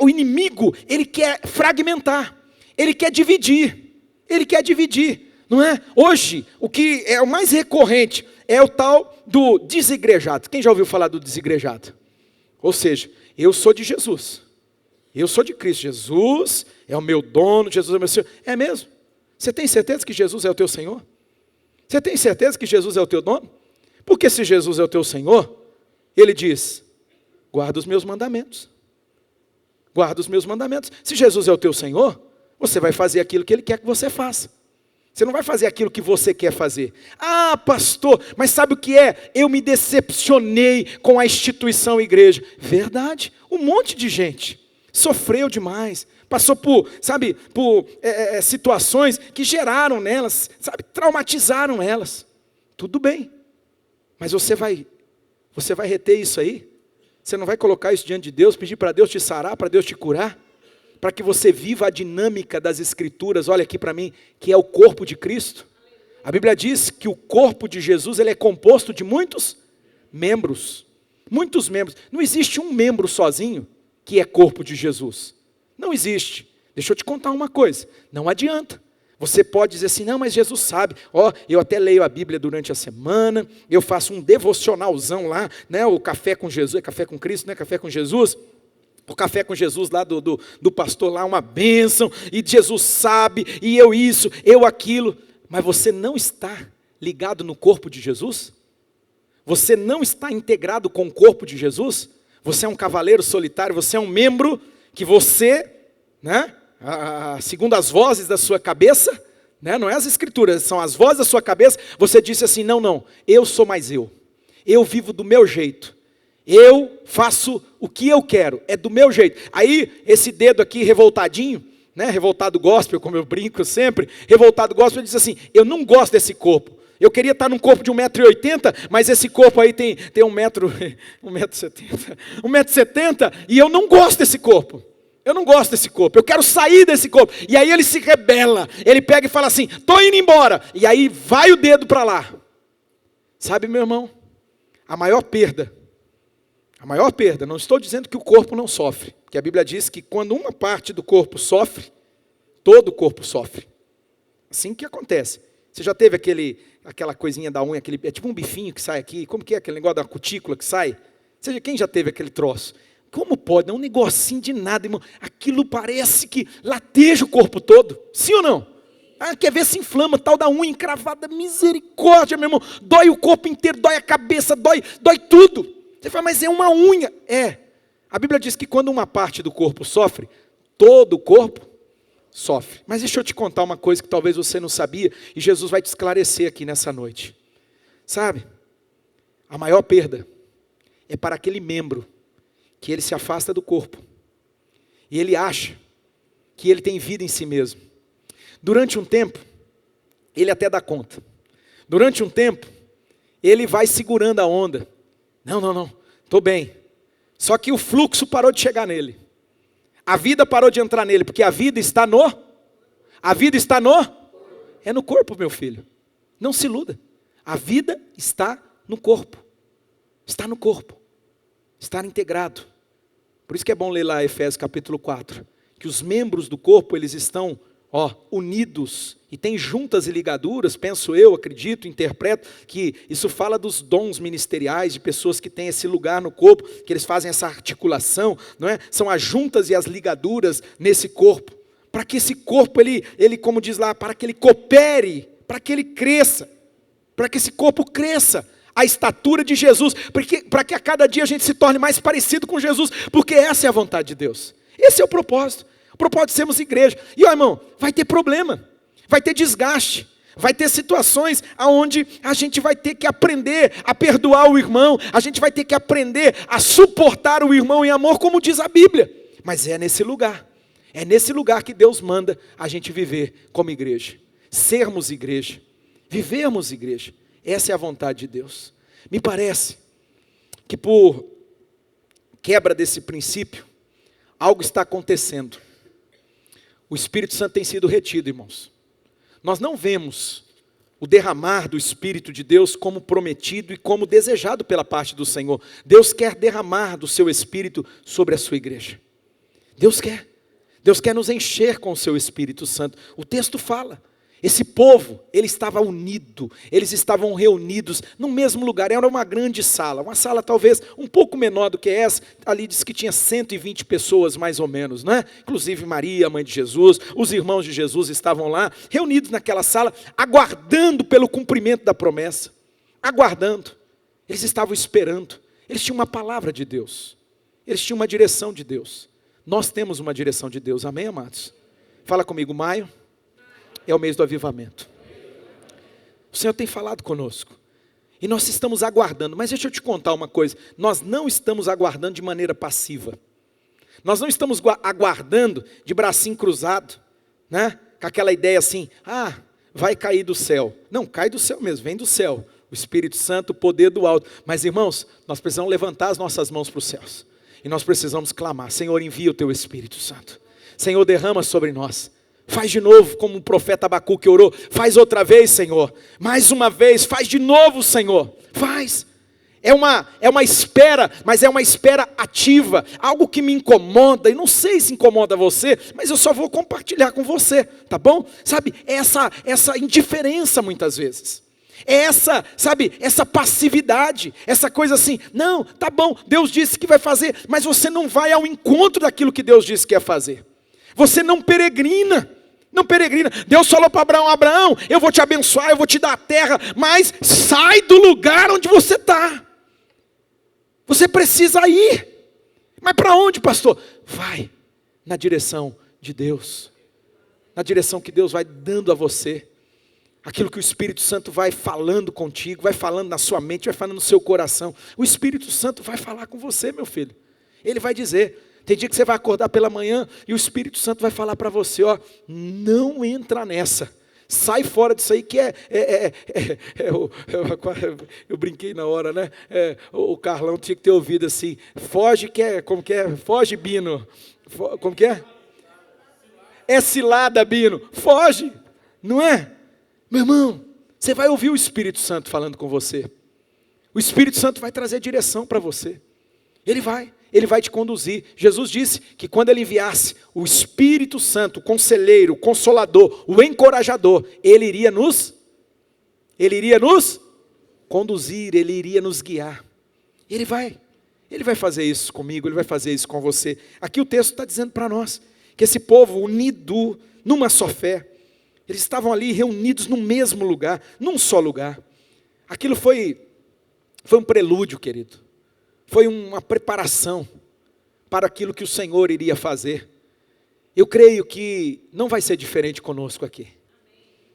Speaker 1: o inimigo, ele quer fragmentar, ele quer dividir, não é? Hoje, o que é o mais recorrente é o tal do desigrejado. Quem já ouviu falar do desigrejado? Ou seja, eu sou de Jesus, eu sou de Cristo, Jesus é o meu dono, Jesus é o meu Senhor. É mesmo? Você tem certeza que Jesus é o teu Senhor? Você tem certeza que Jesus é o teu dono? Porque se Jesus é o teu Senhor, Ele diz, guarda os meus mandamentos. Guarda os meus mandamentos. Se Jesus é o teu Senhor, você vai fazer aquilo que Ele quer que você faça. Você não vai fazer aquilo que você quer fazer. Ah, pastor, mas sabe o que é? Eu me decepcionei com a instituição igreja. Verdade, um monte de gente sofreu demais. Passou por situações que geraram nelas, traumatizaram elas. Tudo bem, mas você vai reter isso aí? Você não vai colocar isso diante de Deus, pedir para Deus te sarar, para Deus te curar? Para que você viva a dinâmica das Escrituras, olha aqui para mim, que é o corpo de Cristo. A Bíblia diz que o corpo de Jesus ele é composto de muitos membros. Muitos membros. Não existe um membro sozinho que é corpo de Jesus. Não existe. Deixa eu te contar uma coisa. Não adianta. Você pode dizer assim, não, mas Jesus sabe. Ó, eu até leio a Bíblia durante a semana, eu faço um devocionalzão lá, né? O café com Jesus, é café com Cristo, né? Café com Jesus. O café com Jesus lá do pastor lá, uma bênção, e Jesus sabe, e eu isso, eu aquilo. Mas você não está ligado no corpo de Jesus? Você não está integrado com o corpo de Jesus? Você é um cavaleiro solitário, você é um membro que você, né, segundo as vozes da sua cabeça, né, não é as Escrituras, são as vozes da sua cabeça, você disse assim, não, eu sou mais eu vivo do meu jeito. Eu faço o que eu quero, é do meu jeito. Aí, esse dedo aqui revoltadinho, né, revoltado gospel, como eu brinco sempre, revoltado gospel, diz assim, eu não gosto desse corpo. Eu queria estar num corpo de 1,80 m, mas esse corpo aí tem 1,70 m, e eu não gosto desse corpo. Eu não gosto desse corpo, eu quero sair desse corpo. E aí ele se rebela, ele pega e fala assim, estou indo embora. E aí vai o dedo para lá. Sabe, meu irmão, a maior perda, não estou dizendo que o corpo não sofre, porque a Bíblia diz que quando uma parte do corpo sofre, todo o corpo sofre. Assim que acontece. Você já teve aquela coisinha da unha, é tipo um bifinho que sai aqui, como que é aquele negócio da cutícula que sai? Quem já teve aquele troço? Como pode? Não é um negocinho de nada, irmão. Aquilo parece que lateja o corpo todo. Sim ou não? Ah, quer ver se inflama, tal da unha encravada, misericórdia, meu irmão. Dói o corpo inteiro, dói a cabeça, dói tudo. Você fala, mas é uma unha. É. A Bíblia diz que quando uma parte do corpo sofre, todo o corpo sofre. Mas deixa eu te contar uma coisa que talvez você não sabia, e Jesus vai te esclarecer aqui nessa noite. Sabe? A maior perda é para aquele membro que ele se afasta do corpo. E ele acha que ele tem vida em si mesmo. Durante um tempo, ele até dá conta. Durante um tempo, ele vai segurando a onda. Não, estou bem. Só que o fluxo parou de chegar nele. A vida parou de entrar nele, porque a vida está no... É no corpo, meu filho. Não se iluda. A vida está no corpo. Está no corpo. Está integrado. Por isso que é bom ler lá Efésios capítulo 4. Que os membros do corpo, eles estão unidos, e tem juntas e ligaduras, penso eu, acredito, interpreto, que isso fala dos dons ministeriais, de pessoas que têm esse lugar no corpo, que eles fazem essa articulação, não é? São as juntas e as ligaduras nesse corpo, para que esse corpo, ele como diz lá, para que ele coopere, para que ele cresça, para que esse corpo cresça, a estatura de Jesus, para que a cada dia a gente se torne mais parecido com Jesus, porque essa é a vontade de Deus, esse é o propósito de sermos igreja. E irmão, vai ter problema, vai ter desgaste, vai ter situações onde a gente vai ter que aprender a perdoar o irmão, a gente vai ter que aprender a suportar o irmão em amor, como diz a Bíblia. Mas é nesse lugar que Deus manda a gente viver como igreja, sermos igreja, vivermos igreja. Essa é a vontade de Deus. Me parece que por quebra desse princípio, algo está acontecendo. O Espírito Santo tem sido retido, irmãos. Nós não vemos o derramar do Espírito de Deus como prometido e como desejado pela parte do Senhor. Deus quer derramar do seu Espírito sobre a sua igreja. Deus quer nos encher com o seu Espírito Santo. O texto fala, esse povo, ele estava unido, eles estavam reunidos no mesmo lugar, era uma grande sala, uma sala talvez um pouco menor do que essa, ali diz que tinha 120 pessoas mais ou menos, não é? Inclusive Maria, a mãe de Jesus, os irmãos de Jesus estavam lá, reunidos naquela sala, aguardando pelo cumprimento da promessa, aguardando, eles estavam esperando, eles tinham uma palavra de Deus, eles tinham uma direção de Deus, nós temos uma direção de Deus, amém, amados? Fala comigo, maio é o mês do avivamento. O Senhor tem falado conosco. E nós estamos aguardando. Mas deixa eu te contar uma coisa. Nós não estamos aguardando de maneira passiva. Nós não estamos aguardando de bracinho cruzado, né? Com aquela ideia assim, vai cair do céu. Não, cai do céu mesmo, vem do céu. O Espírito Santo, o poder do alto. Mas irmãos, nós precisamos levantar as nossas mãos para os céus. E nós precisamos clamar, Senhor, envia o teu Espírito Santo. Senhor, derrama sobre nós. Faz de novo, como o profeta Abacuque orou. Faz outra vez, Senhor. Mais uma vez, faz de novo, Senhor. Faz. É uma espera, mas é uma espera ativa. Algo que me incomoda, e não sei se incomoda você, mas eu só vou compartilhar com você, tá bom? Sabe, essa indiferença muitas vezes. Essa passividade, essa coisa assim, não, tá bom, Deus disse que vai fazer, mas você não vai ao encontro daquilo que Deus disse que ia fazer. Você não peregrina. Deus falou para Abraão, eu vou te abençoar, eu vou te dar a terra, mas sai do lugar onde você está. Você precisa ir. Mas para onde, pastor? Vai na direção de Deus. Na direção que Deus vai dando a você. Aquilo que o Espírito Santo vai falando contigo, vai falando na sua mente, vai falando no seu coração. O Espírito Santo vai falar com você, meu filho. Ele vai dizer... Tem dia que você vai acordar pela manhã e o Espírito Santo vai falar para você, ó, não entra nessa. Sai fora disso aí que eu brinquei na hora, né? O Carlão tinha que ter ouvido assim, foge como que é? Foge, Bino. Como que é? É cilada, Bino. Foge, não é? Meu irmão, você vai ouvir o Espírito Santo falando com você. O Espírito Santo vai trazer direção para você. Ele vai te conduzir. Jesus disse que quando Ele enviasse o Espírito Santo, o conselheiro, o consolador, o encorajador, Ele iria nos conduzir, Ele iria nos guiar. Ele vai fazer isso comigo, Ele vai fazer isso com você. Aqui o texto está dizendo para nós, que esse povo unido numa só fé, eles estavam ali reunidos no mesmo lugar, num só lugar. Aquilo foi um prelúdio, querido. Foi uma preparação para aquilo que o Senhor iria fazer. Eu creio que não vai ser diferente conosco aqui.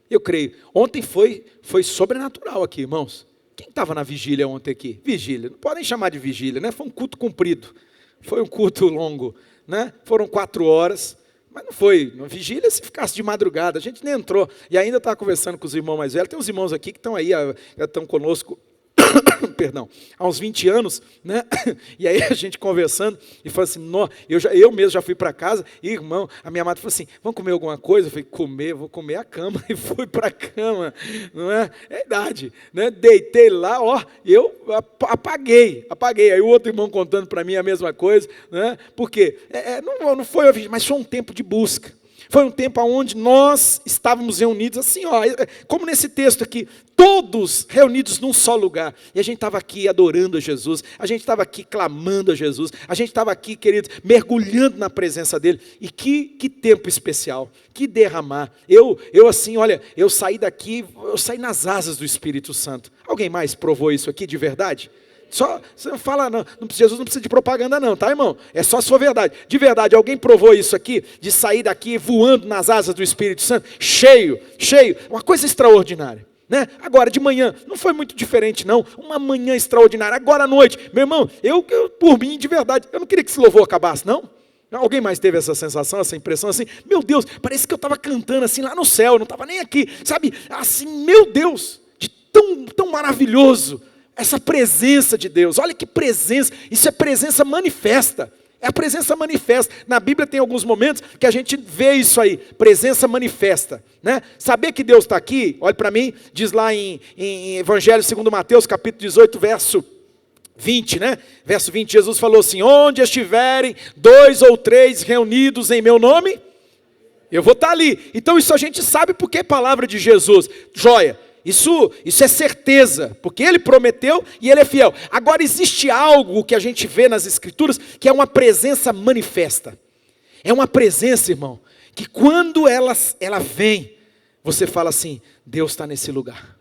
Speaker 1: Eu creio. Ontem foi sobrenatural aqui, irmãos. Quem estava na vigília ontem aqui? Vigília. Não podem chamar de vigília, né? Foi um culto comprido. Foi um culto longo, né? Foram 4 horas. Mas não foi. Na vigília, se ficasse de madrugada, a gente nem entrou. E ainda estava conversando com os irmãos mais velhos. Tem uns irmãos aqui que estão aí, estão conosco, perdão, há uns 20 anos, né? E aí a gente conversando, e falou assim, eu mesmo já fui para casa, e irmão, a minha amada falou assim, vamos comer alguma coisa? Eu falei, vou comer a cama, e fui para a cama, não é? É idade, né? Deitei lá, eu apaguei, aí o outro irmão contando para mim a mesma coisa, né? Porque não foi, mas foi um tempo de busca. Foi um tempo onde nós estávamos reunidos assim, como nesse texto aqui, todos reunidos num só lugar. E a gente estava aqui adorando a Jesus, a gente estava aqui clamando a Jesus, a gente estava aqui, queridos, mergulhando na presença dEle. E que tempo especial, que derramar. Eu assim, olha, eu saí daqui, eu saí nas asas do Espírito Santo. Alguém mais provou isso aqui de verdade? Só, você não fala, não, Jesus não precisa de propaganda não, tá, irmão? É só a sua verdade. De verdade, alguém provou isso aqui, de sair daqui voando nas asas do Espírito Santo, cheio, uma coisa extraordinária, né? Agora, de manhã, não foi muito diferente não, uma manhã extraordinária. Agora à noite, meu irmão, eu por mim, de verdade, eu não queria que esse louvor acabasse, não? Alguém mais teve essa sensação, essa impressão assim? Meu Deus, parece que eu estava cantando assim lá no céu, não estava nem aqui, sabe? Assim, meu Deus, de tão maravilhoso. Essa presença de Deus, olha que presença, isso é presença manifesta, é a presença manifesta. Na Bíblia tem alguns momentos que a gente vê isso aí, presença manifesta, né? Saber que Deus está aqui, olha para mim, diz lá em Evangelho segundo Mateus, capítulo 18, verso 20, né? Verso 20, Jesus falou assim, onde estiverem 2 ou 3 reunidos em meu nome, eu vou estar ali. Então isso a gente sabe porque é palavra de Jesus, joia. Isso é certeza, porque Ele prometeu e Ele é fiel. Agora existe algo que a gente vê nas Escrituras, que é uma presença manifesta. É uma presença, irmão, que quando ela vem, você fala assim, Deus está nesse lugar.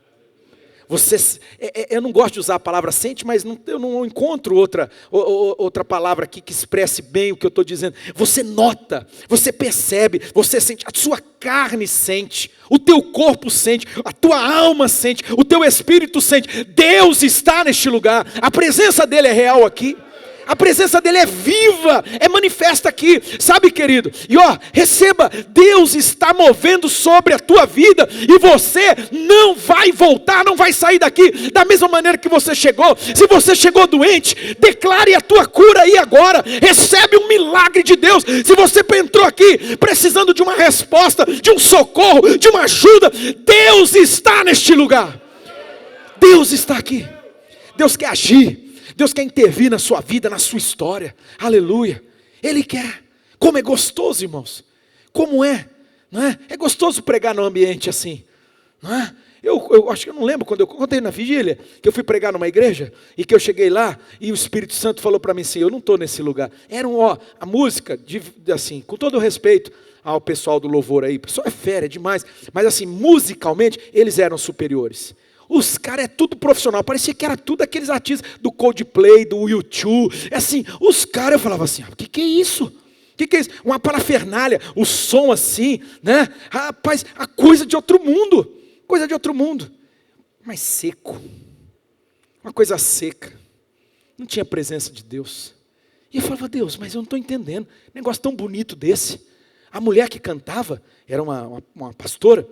Speaker 1: Eu não gosto de usar a palavra sente, mas eu não encontro outra palavra aqui que expresse bem o que eu estou dizendo. Você nota, você percebe, você sente, a sua carne sente, o teu corpo sente, a tua alma sente, o teu espírito sente. Deus está neste lugar, a presença dEle é real aqui. A presença dEle é viva, é manifesta aqui, sabe, querido? E receba, Deus está movendo sobre a tua vida, e você não vai voltar, não vai sair daqui da mesma maneira que você chegou. Se você chegou doente, declare a tua cura aí agora, recebe um milagre de Deus. Se você entrou aqui precisando de uma resposta, de um socorro, de uma ajuda, Deus está neste lugar. Deus está aqui, Deus quer agir. Deus quer intervir na sua vida, na sua história, aleluia, Ele quer. Como é gostoso, irmãos, como não é? É gostoso pregar num ambiente assim, não é? Eu acho que eu não lembro quando eu contei na vigília, que eu fui pregar numa igreja, e que eu cheguei lá, e o Espírito Santo falou para mim assim, eu não estou nesse lugar. Era a música, assim, com todo o respeito ao pessoal do louvor aí, o pessoal é fera, é demais, mas assim, musicalmente, eles eram superiores. Os caras é tudo profissional, parecia que era tudo aqueles artistas do Coldplay, do U2, assim, os caras, eu falava assim, o que é isso? O que é isso? Uma parafernália, o som assim, né? Rapaz, a coisa de outro mundo, mas seco, uma coisa seca, não tinha presença de Deus. E eu falava, Deus, mas eu não estou entendendo, negócio tão bonito desse. A mulher que cantava, era uma pastora,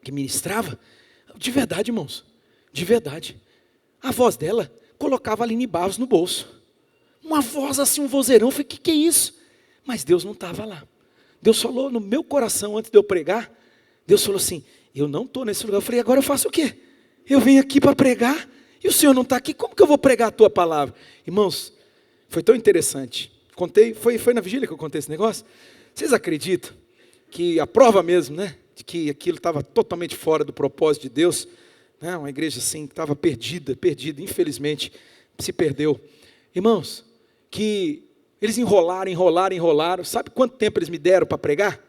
Speaker 1: que ministrava, de verdade, irmãos, de verdade. A voz dela colocava a Aline Barros no bolso. Uma voz assim, um vozeirão, eu falei, que é isso? Mas Deus não estava lá. Deus falou no meu coração, antes de eu pregar, Deus falou assim, eu não estou nesse lugar. Eu falei, agora eu faço o quê? Eu venho aqui para pregar, e o Senhor não está aqui, como que eu vou pregar a tua palavra? Irmãos, foi tão interessante. Contei, foi na vigília que eu contei esse negócio. Vocês acreditam que a prova mesmo, né, de que aquilo estava totalmente fora do propósito de Deus, né, uma igreja assim, que estava perdida, infelizmente, se perdeu. Irmãos, que eles enrolaram, sabe quanto tempo eles me deram para pregar?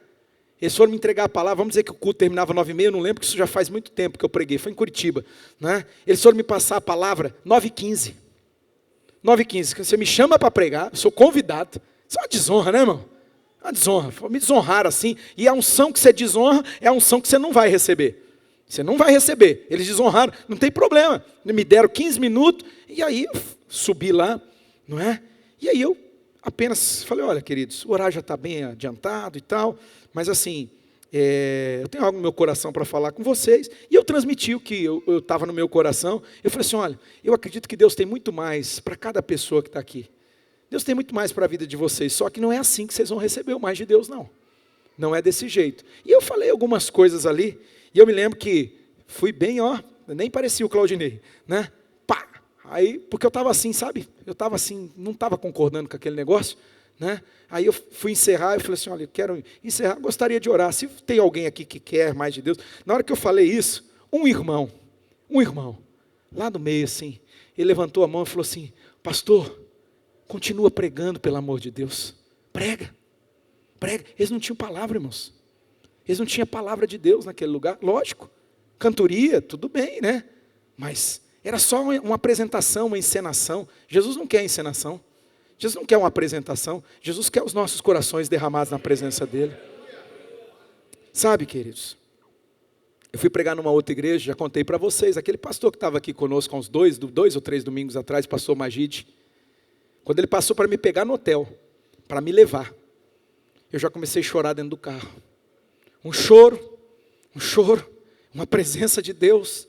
Speaker 1: Eles foram me entregar a palavra, vamos dizer que o culto terminava 9h30, eu não lembro, porque isso já faz muito tempo que eu preguei, foi em Curitiba, né? Eles foram me passar a palavra 9h15, 9h15, você me chama para pregar, eu sou convidado, isso é uma desonra, né, irmão? Uma desonra, me desonraram assim, e a unção que você desonra, é a unção que você não vai receber. Você não vai receber, eles desonraram, não tem problema, me deram 15 minutos, e aí eu subi lá, não é? E aí eu apenas falei, olha queridos, o horário já está bem adiantado e tal, mas assim, eu tenho algo no meu coração para falar com vocês, e eu transmiti o que eu estava no meu coração, eu falei assim, olha, eu acredito que Deus tem muito mais para cada pessoa que está aqui, Deus tem muito mais para a vida de vocês, só que não é assim que vocês vão receber o mais de Deus, não, não é desse jeito, e eu falei algumas coisas ali, e eu me lembro que fui bem, nem parecia o Claudinei, né, pá, aí, porque eu estava assim, sabe, eu estava assim, não estava concordando com aquele negócio, né? Aí eu fui encerrar, eu falei assim, olha, eu quero encerrar, gostaria de orar, se tem alguém aqui que quer mais de Deus, na hora que eu falei isso, um irmão, lá no meio assim, ele levantou a mão e falou assim, pastor, continua pregando pelo amor de Deus, prega, eles não tinham palavra, irmãos, eles não tinham palavra de Deus naquele lugar, lógico, cantoria, tudo bem, né, mas era só uma apresentação, uma encenação, Jesus não quer encenação, Jesus não quer uma apresentação, Jesus quer os nossos corações derramados na presença dEle. Sabe, queridos, eu fui pregar numa outra igreja, já contei para vocês, aquele pastor que estava aqui conosco há uns 2 ou 3 domingos atrás, pastor Magide, quando ele passou para me pegar no hotel, para me levar, eu já comecei a chorar dentro do carro. Um choro, uma presença de Deus,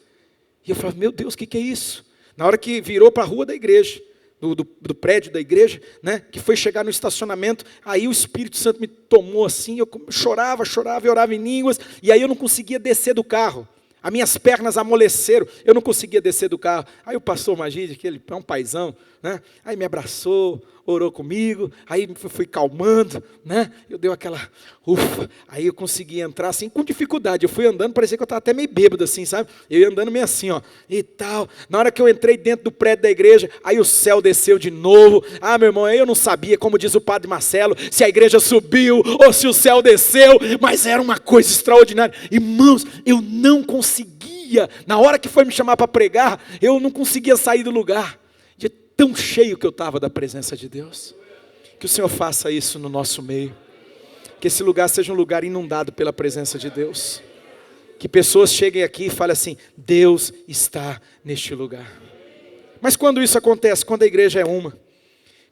Speaker 1: e eu falei, meu Deus, o que é isso? Na hora que virou para a rua da igreja, do prédio da igreja, né, que foi chegar no estacionamento, aí o Espírito Santo me tomou assim, eu chorava e orava em línguas, e aí eu não conseguia descer do carro, as minhas pernas amoleceram, eu não conseguia descer do carro, aí o pastor Magide, que ele é um paizão, né, aí me abraçou, orou comigo, aí fui calmando, né, eu dei aquela ufa, aí eu consegui entrar assim, com dificuldade, eu fui andando, parecia que eu estava até meio bêbado assim, sabe, eu ia andando meio assim, e tal, na hora que eu entrei dentro do prédio da igreja, aí o céu desceu de novo, meu irmão, aí eu não sabia, como diz o padre Marcelo, se a igreja subiu, ou se o céu desceu, mas era uma coisa extraordinária, irmãos, eu não conseguia, na hora que foi me chamar para pregar, eu não conseguia sair do lugar, tão cheio que eu estava da presença de Deus, que o Senhor faça isso no nosso meio, que esse lugar seja um lugar inundado pela presença de Deus, que pessoas cheguem aqui e falem assim, Deus está neste lugar. Mas quando isso acontece? Quando a igreja é uma,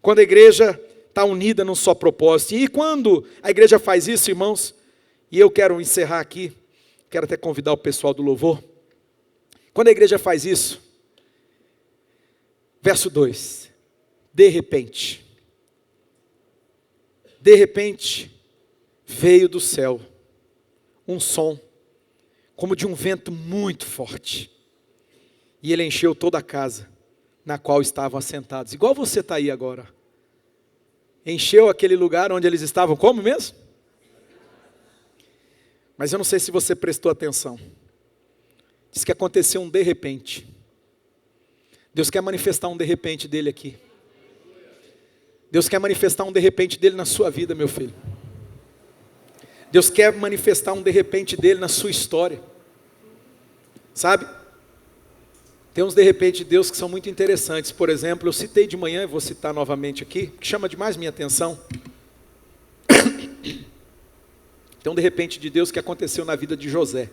Speaker 1: quando a igreja está unida num só propósito, e quando a igreja faz isso, irmãos, e eu quero encerrar aqui, quero até convidar o pessoal do louvor, quando a igreja faz isso, verso 2, de repente, veio do céu um som, como de um vento muito forte, e ele encheu toda a casa, na qual estavam assentados, igual você está aí agora, encheu aquele lugar onde eles estavam, como mesmo? Mas eu não sei se você prestou atenção, diz que aconteceu um de repente, Deus quer manifestar um de repente dele aqui. Deus quer manifestar um de repente dele na sua vida, meu filho. Deus quer manifestar um de repente dele na sua história. Sabe? Tem uns de repente de Deus que são muito interessantes. Por exemplo, eu citei de manhã, e vou citar novamente aqui, que chama demais minha atenção. Tem um de repente de Deus que aconteceu na vida de José.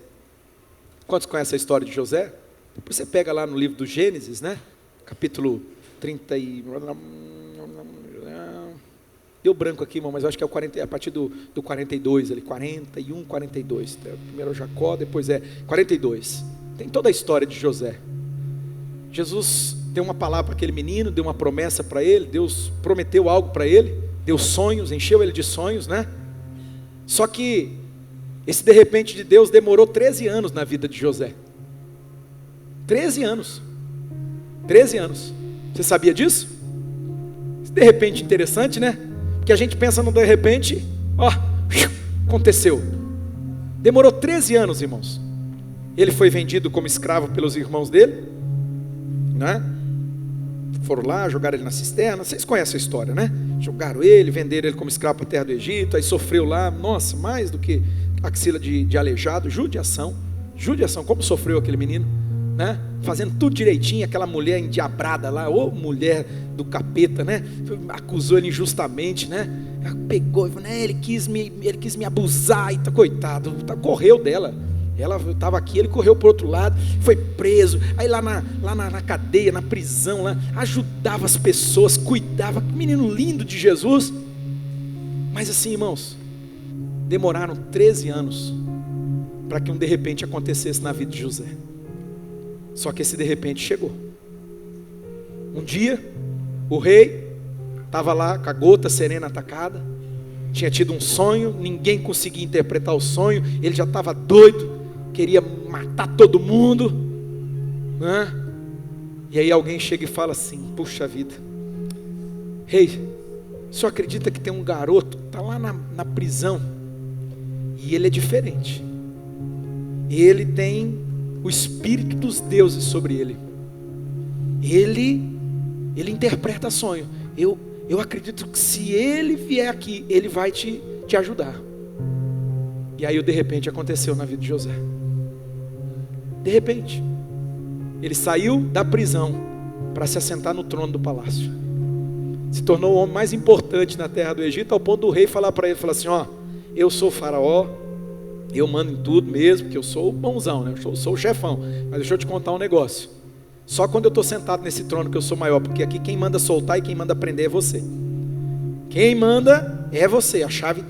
Speaker 1: Quantos conhecem a história de José? Depois você pega lá no livro do Gênesis, né? Capítulo 30 e... Deu branco aqui, irmão, mas eu acho que é, a partir do 42, ali, 41, 42. Primeiro é Jacó, depois é 42. Tem toda a história de José. Jesus deu uma palavra para aquele menino, deu uma promessa para ele, Deus prometeu algo para ele, deu sonhos, encheu ele de sonhos, né? Só que esse de repente de Deus demorou 13 anos na vida de José. 13 anos. 13 anos. Você sabia disso? De repente interessante, né? Porque a gente pensa no de repente, ó, aconteceu. Demorou 13 anos, irmãos. Ele foi vendido como escravo pelos irmãos dele, né? Foram lá, jogaram ele na cisterna. Vocês conhecem a história, né? Jogaram ele, venderam ele como escravo para a terra do Egito. Aí sofreu lá, nossa, mais do que axila de aleijado. Judiação, como sofreu aquele menino, né? Fazendo tudo direitinho. Aquela mulher endiabrada lá, ô mulher do capeta, né? Acusou ele injustamente, né? Pegou e falou, né? Ele quis me abusar, e tá, coitado, correu dela. Ela estava aqui, ele correu para o outro lado, foi preso. Aí lá na cadeia, na prisão, lá, ajudava as pessoas, cuidava. Que menino lindo de Jesus. Mas assim, irmãos, demoraram 13 anos para que um de repente acontecesse na vida de José. Só que esse de repente chegou. Um dia, o rei estava lá com a gota serena atacada, tinha tido um sonho, ninguém conseguia interpretar o sonho, ele já estava doido, queria matar todo mundo, né? E aí alguém chega e fala assim, puxa vida, rei, o senhor acredita que tem um garoto, está lá na prisão, e ele é diferente, ele tem o espírito dos deuses sobre ele, ele interpreta sonho, eu acredito que se ele vier aqui, ele vai te ajudar. E aí de repente aconteceu na vida de José. De repente, ele saiu da prisão para se assentar no trono do palácio. Se tornou o homem mais importante na terra do Egito, ao ponto do rei falar para ele, falar assim, ó, eu sou faraó, eu mando em tudo mesmo, que eu sou o bonzão, né? Eu sou o chefão, mas deixa eu te contar um negócio. Só quando eu estou sentado nesse trono que eu sou maior, porque aqui quem manda soltar e quem manda prender é você. Quem manda é você, a chave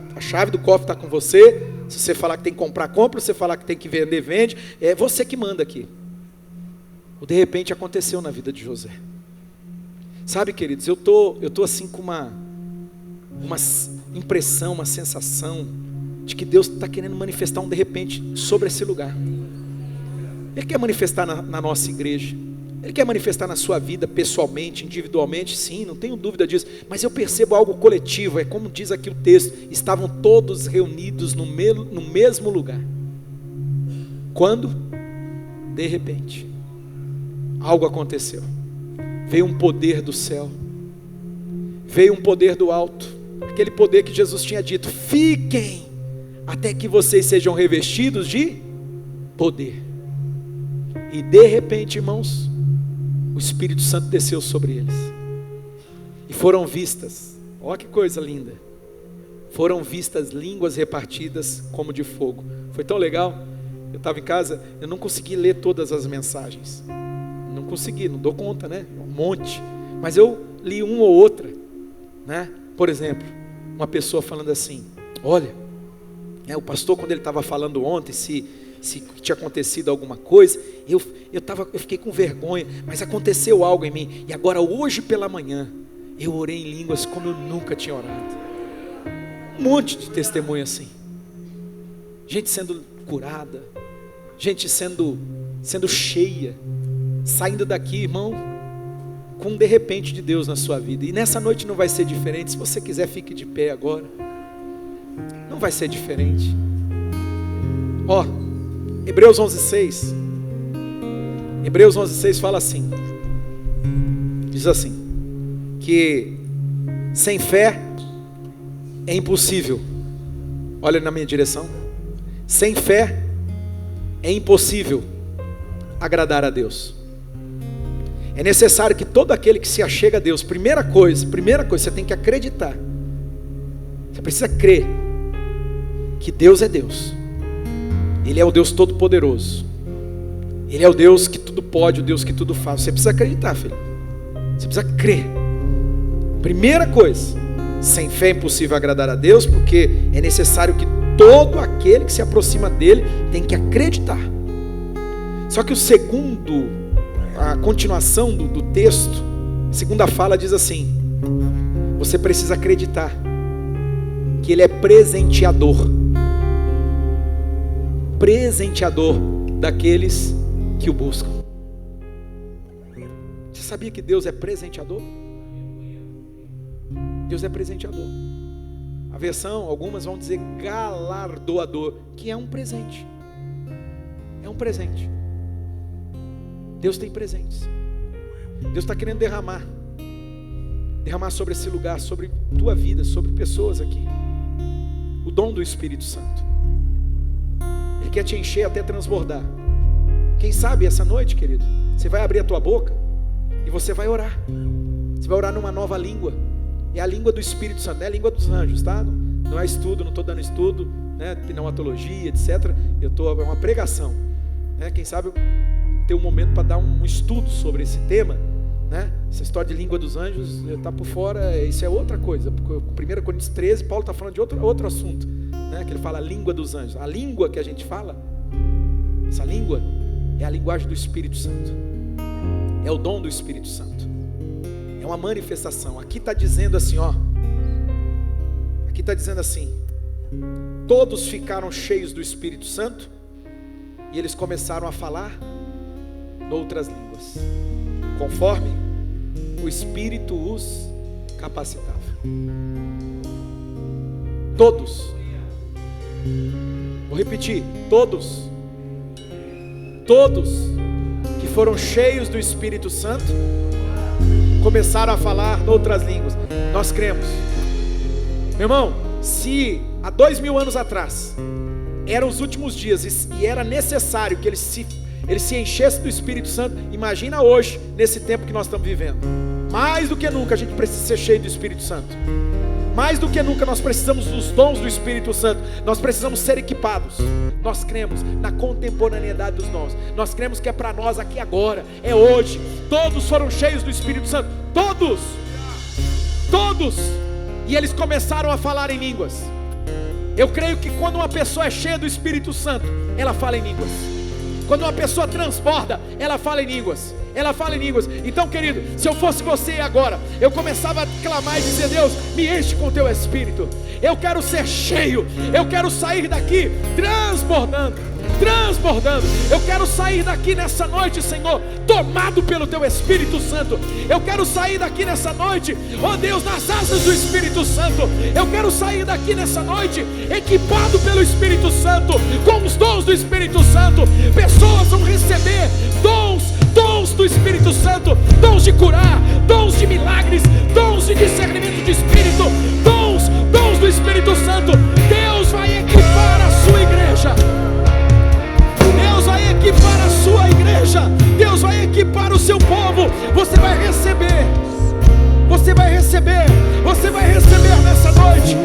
Speaker 1: do cofre está com você. Se você falar que tem que comprar, compra. Se você falar que tem que vender, vende. É você que manda aqui. O de repente aconteceu na vida de José. Sabe, queridos, eu tô assim com uma impressão, uma sensação de que Deus está querendo manifestar um de repente sobre esse lugar. Ele quer manifestar na nossa igreja. Ele quer manifestar na sua vida pessoalmente, individualmente, sim, não tenho dúvida disso, mas eu percebo algo coletivo, é como diz aqui o texto, estavam todos reunidos no mesmo lugar. Quando? De repente, algo aconteceu, veio um poder do céu, veio um poder do alto, aquele poder que Jesus tinha dito, fiquem, até que vocês sejam revestidos de poder. E de repente, irmãos, o Espírito Santo desceu sobre eles, e foram vistas, olha que coisa linda, foram vistas línguas repartidas como de fogo. Foi tão legal, eu estava em casa, eu não consegui ler todas as mensagens, não consegui, não dou conta, né, um monte, mas eu li uma ou outra, né? Por exemplo, uma pessoa falando assim, olha, o pastor quando ele estava falando ontem, se tinha acontecido alguma coisa, eu fiquei com vergonha, mas aconteceu algo em mim, e agora hoje pela manhã, eu orei em línguas como eu nunca tinha orado. Um monte de testemunho assim, gente sendo curada, gente sendo cheia, saindo daqui, irmão, com um de repente de Deus na sua vida. E nessa noite não vai ser diferente. Se você quiser, fique de pé agora, não vai ser diferente. Ó, Hebreus 11:6. Hebreus 11:6 fala assim, diz assim, que sem fé é impossível, olha na minha direção, sem fé é impossível agradar a Deus. É necessário que todo aquele que se achega a Deus, primeira coisa, você tem que acreditar, você precisa crer que Deus é Deus. Ele é o Deus Todo-Poderoso, Ele é o Deus que tudo pode, o Deus que tudo faz. Você precisa acreditar, filho, você precisa crer. Primeira coisa, Sem fé é impossível agradar a Deus, porque é necessário que todo aquele que se aproxima dele tem que acreditar. Só que a continuação do texto, a segunda fala diz assim: você precisa acreditar que ele é presenteador daqueles que o buscam. Você sabia que Deus é presenteador? Deus é presenteador. A versão, algumas vão dizer galardoador, que é um presente. É um presente. Deus tem presentes. Deus está querendo derramar sobre esse lugar, sobre tua vida, sobre pessoas aqui, o dom do Espírito Santo. Ele quer te encher até transbordar. Quem sabe essa noite, querido, você vai abrir a tua boca e você vai orar. Você vai orar numa nova língua. É a língua do Espírito Santo, não é a língua dos anjos, tá? Não é estudo, não estou dando estudo, né? Pneumatologia, etc. É uma pregação, né? Quem sabe ter um momento para dar um estudo sobre esse tema, né? Essa história de língua dos anjos está por fora, isso é outra coisa. 1 Coríntios 13, Paulo está falando de outro assunto, né? Que ele fala a língua dos anjos. A língua que a gente fala, essa língua é a linguagem do Espírito Santo, é o dom do Espírito Santo, é uma manifestação. Aqui está dizendo assim, aqui está dizendo assim: todos ficaram cheios do Espírito Santo e eles começaram a falar noutras línguas, conforme o Espírito os capacitava. Todos, vou repetir, todos que foram cheios do Espírito Santo começaram a falar noutras línguas. Nós cremos, meu irmão. Se há 2000 anos atrás eram os últimos dias e era necessário que eles se enchessem do Espírito Santo, imagina hoje, nesse tempo que nós estamos vivendo. Mais do que nunca a gente precisa ser cheio do Espírito Santo. Mais do que nunca nós precisamos dos dons do Espírito Santo. Nós precisamos ser equipados. Nós cremos na contemporaneidade dos dons. Nós cremos que é para nós aqui agora, é hoje. Todos foram cheios do Espírito Santo. Todos. E eles começaram a falar em línguas. Eu creio que quando uma pessoa é cheia do Espírito Santo, ela fala em línguas. Quando uma pessoa transborda, ela fala em línguas. Então, querido, se eu fosse você agora, eu começava a clamar e dizer: Deus, me enche com teu Espírito. Eu quero ser cheio. Eu quero sair daqui transbordando. Eu quero sair daqui nessa noite, Senhor, tomado pelo teu Espírito Santo. Eu quero sair daqui nessa noite, ó Deus, nas asas do Espírito Santo. Eu quero sair daqui nessa noite equipado pelo Espírito Santo, com os dons do Espírito Santo. Pessoas vão receber dons do Espírito Santo, dons de curar, dons de milagres, dons de discernimento de espírito, dons do Espírito Santo. Deus vai equipar a sua igreja. Deus vai equipar a sua igreja. Deus vai equipar o seu povo. Você vai receber nessa noite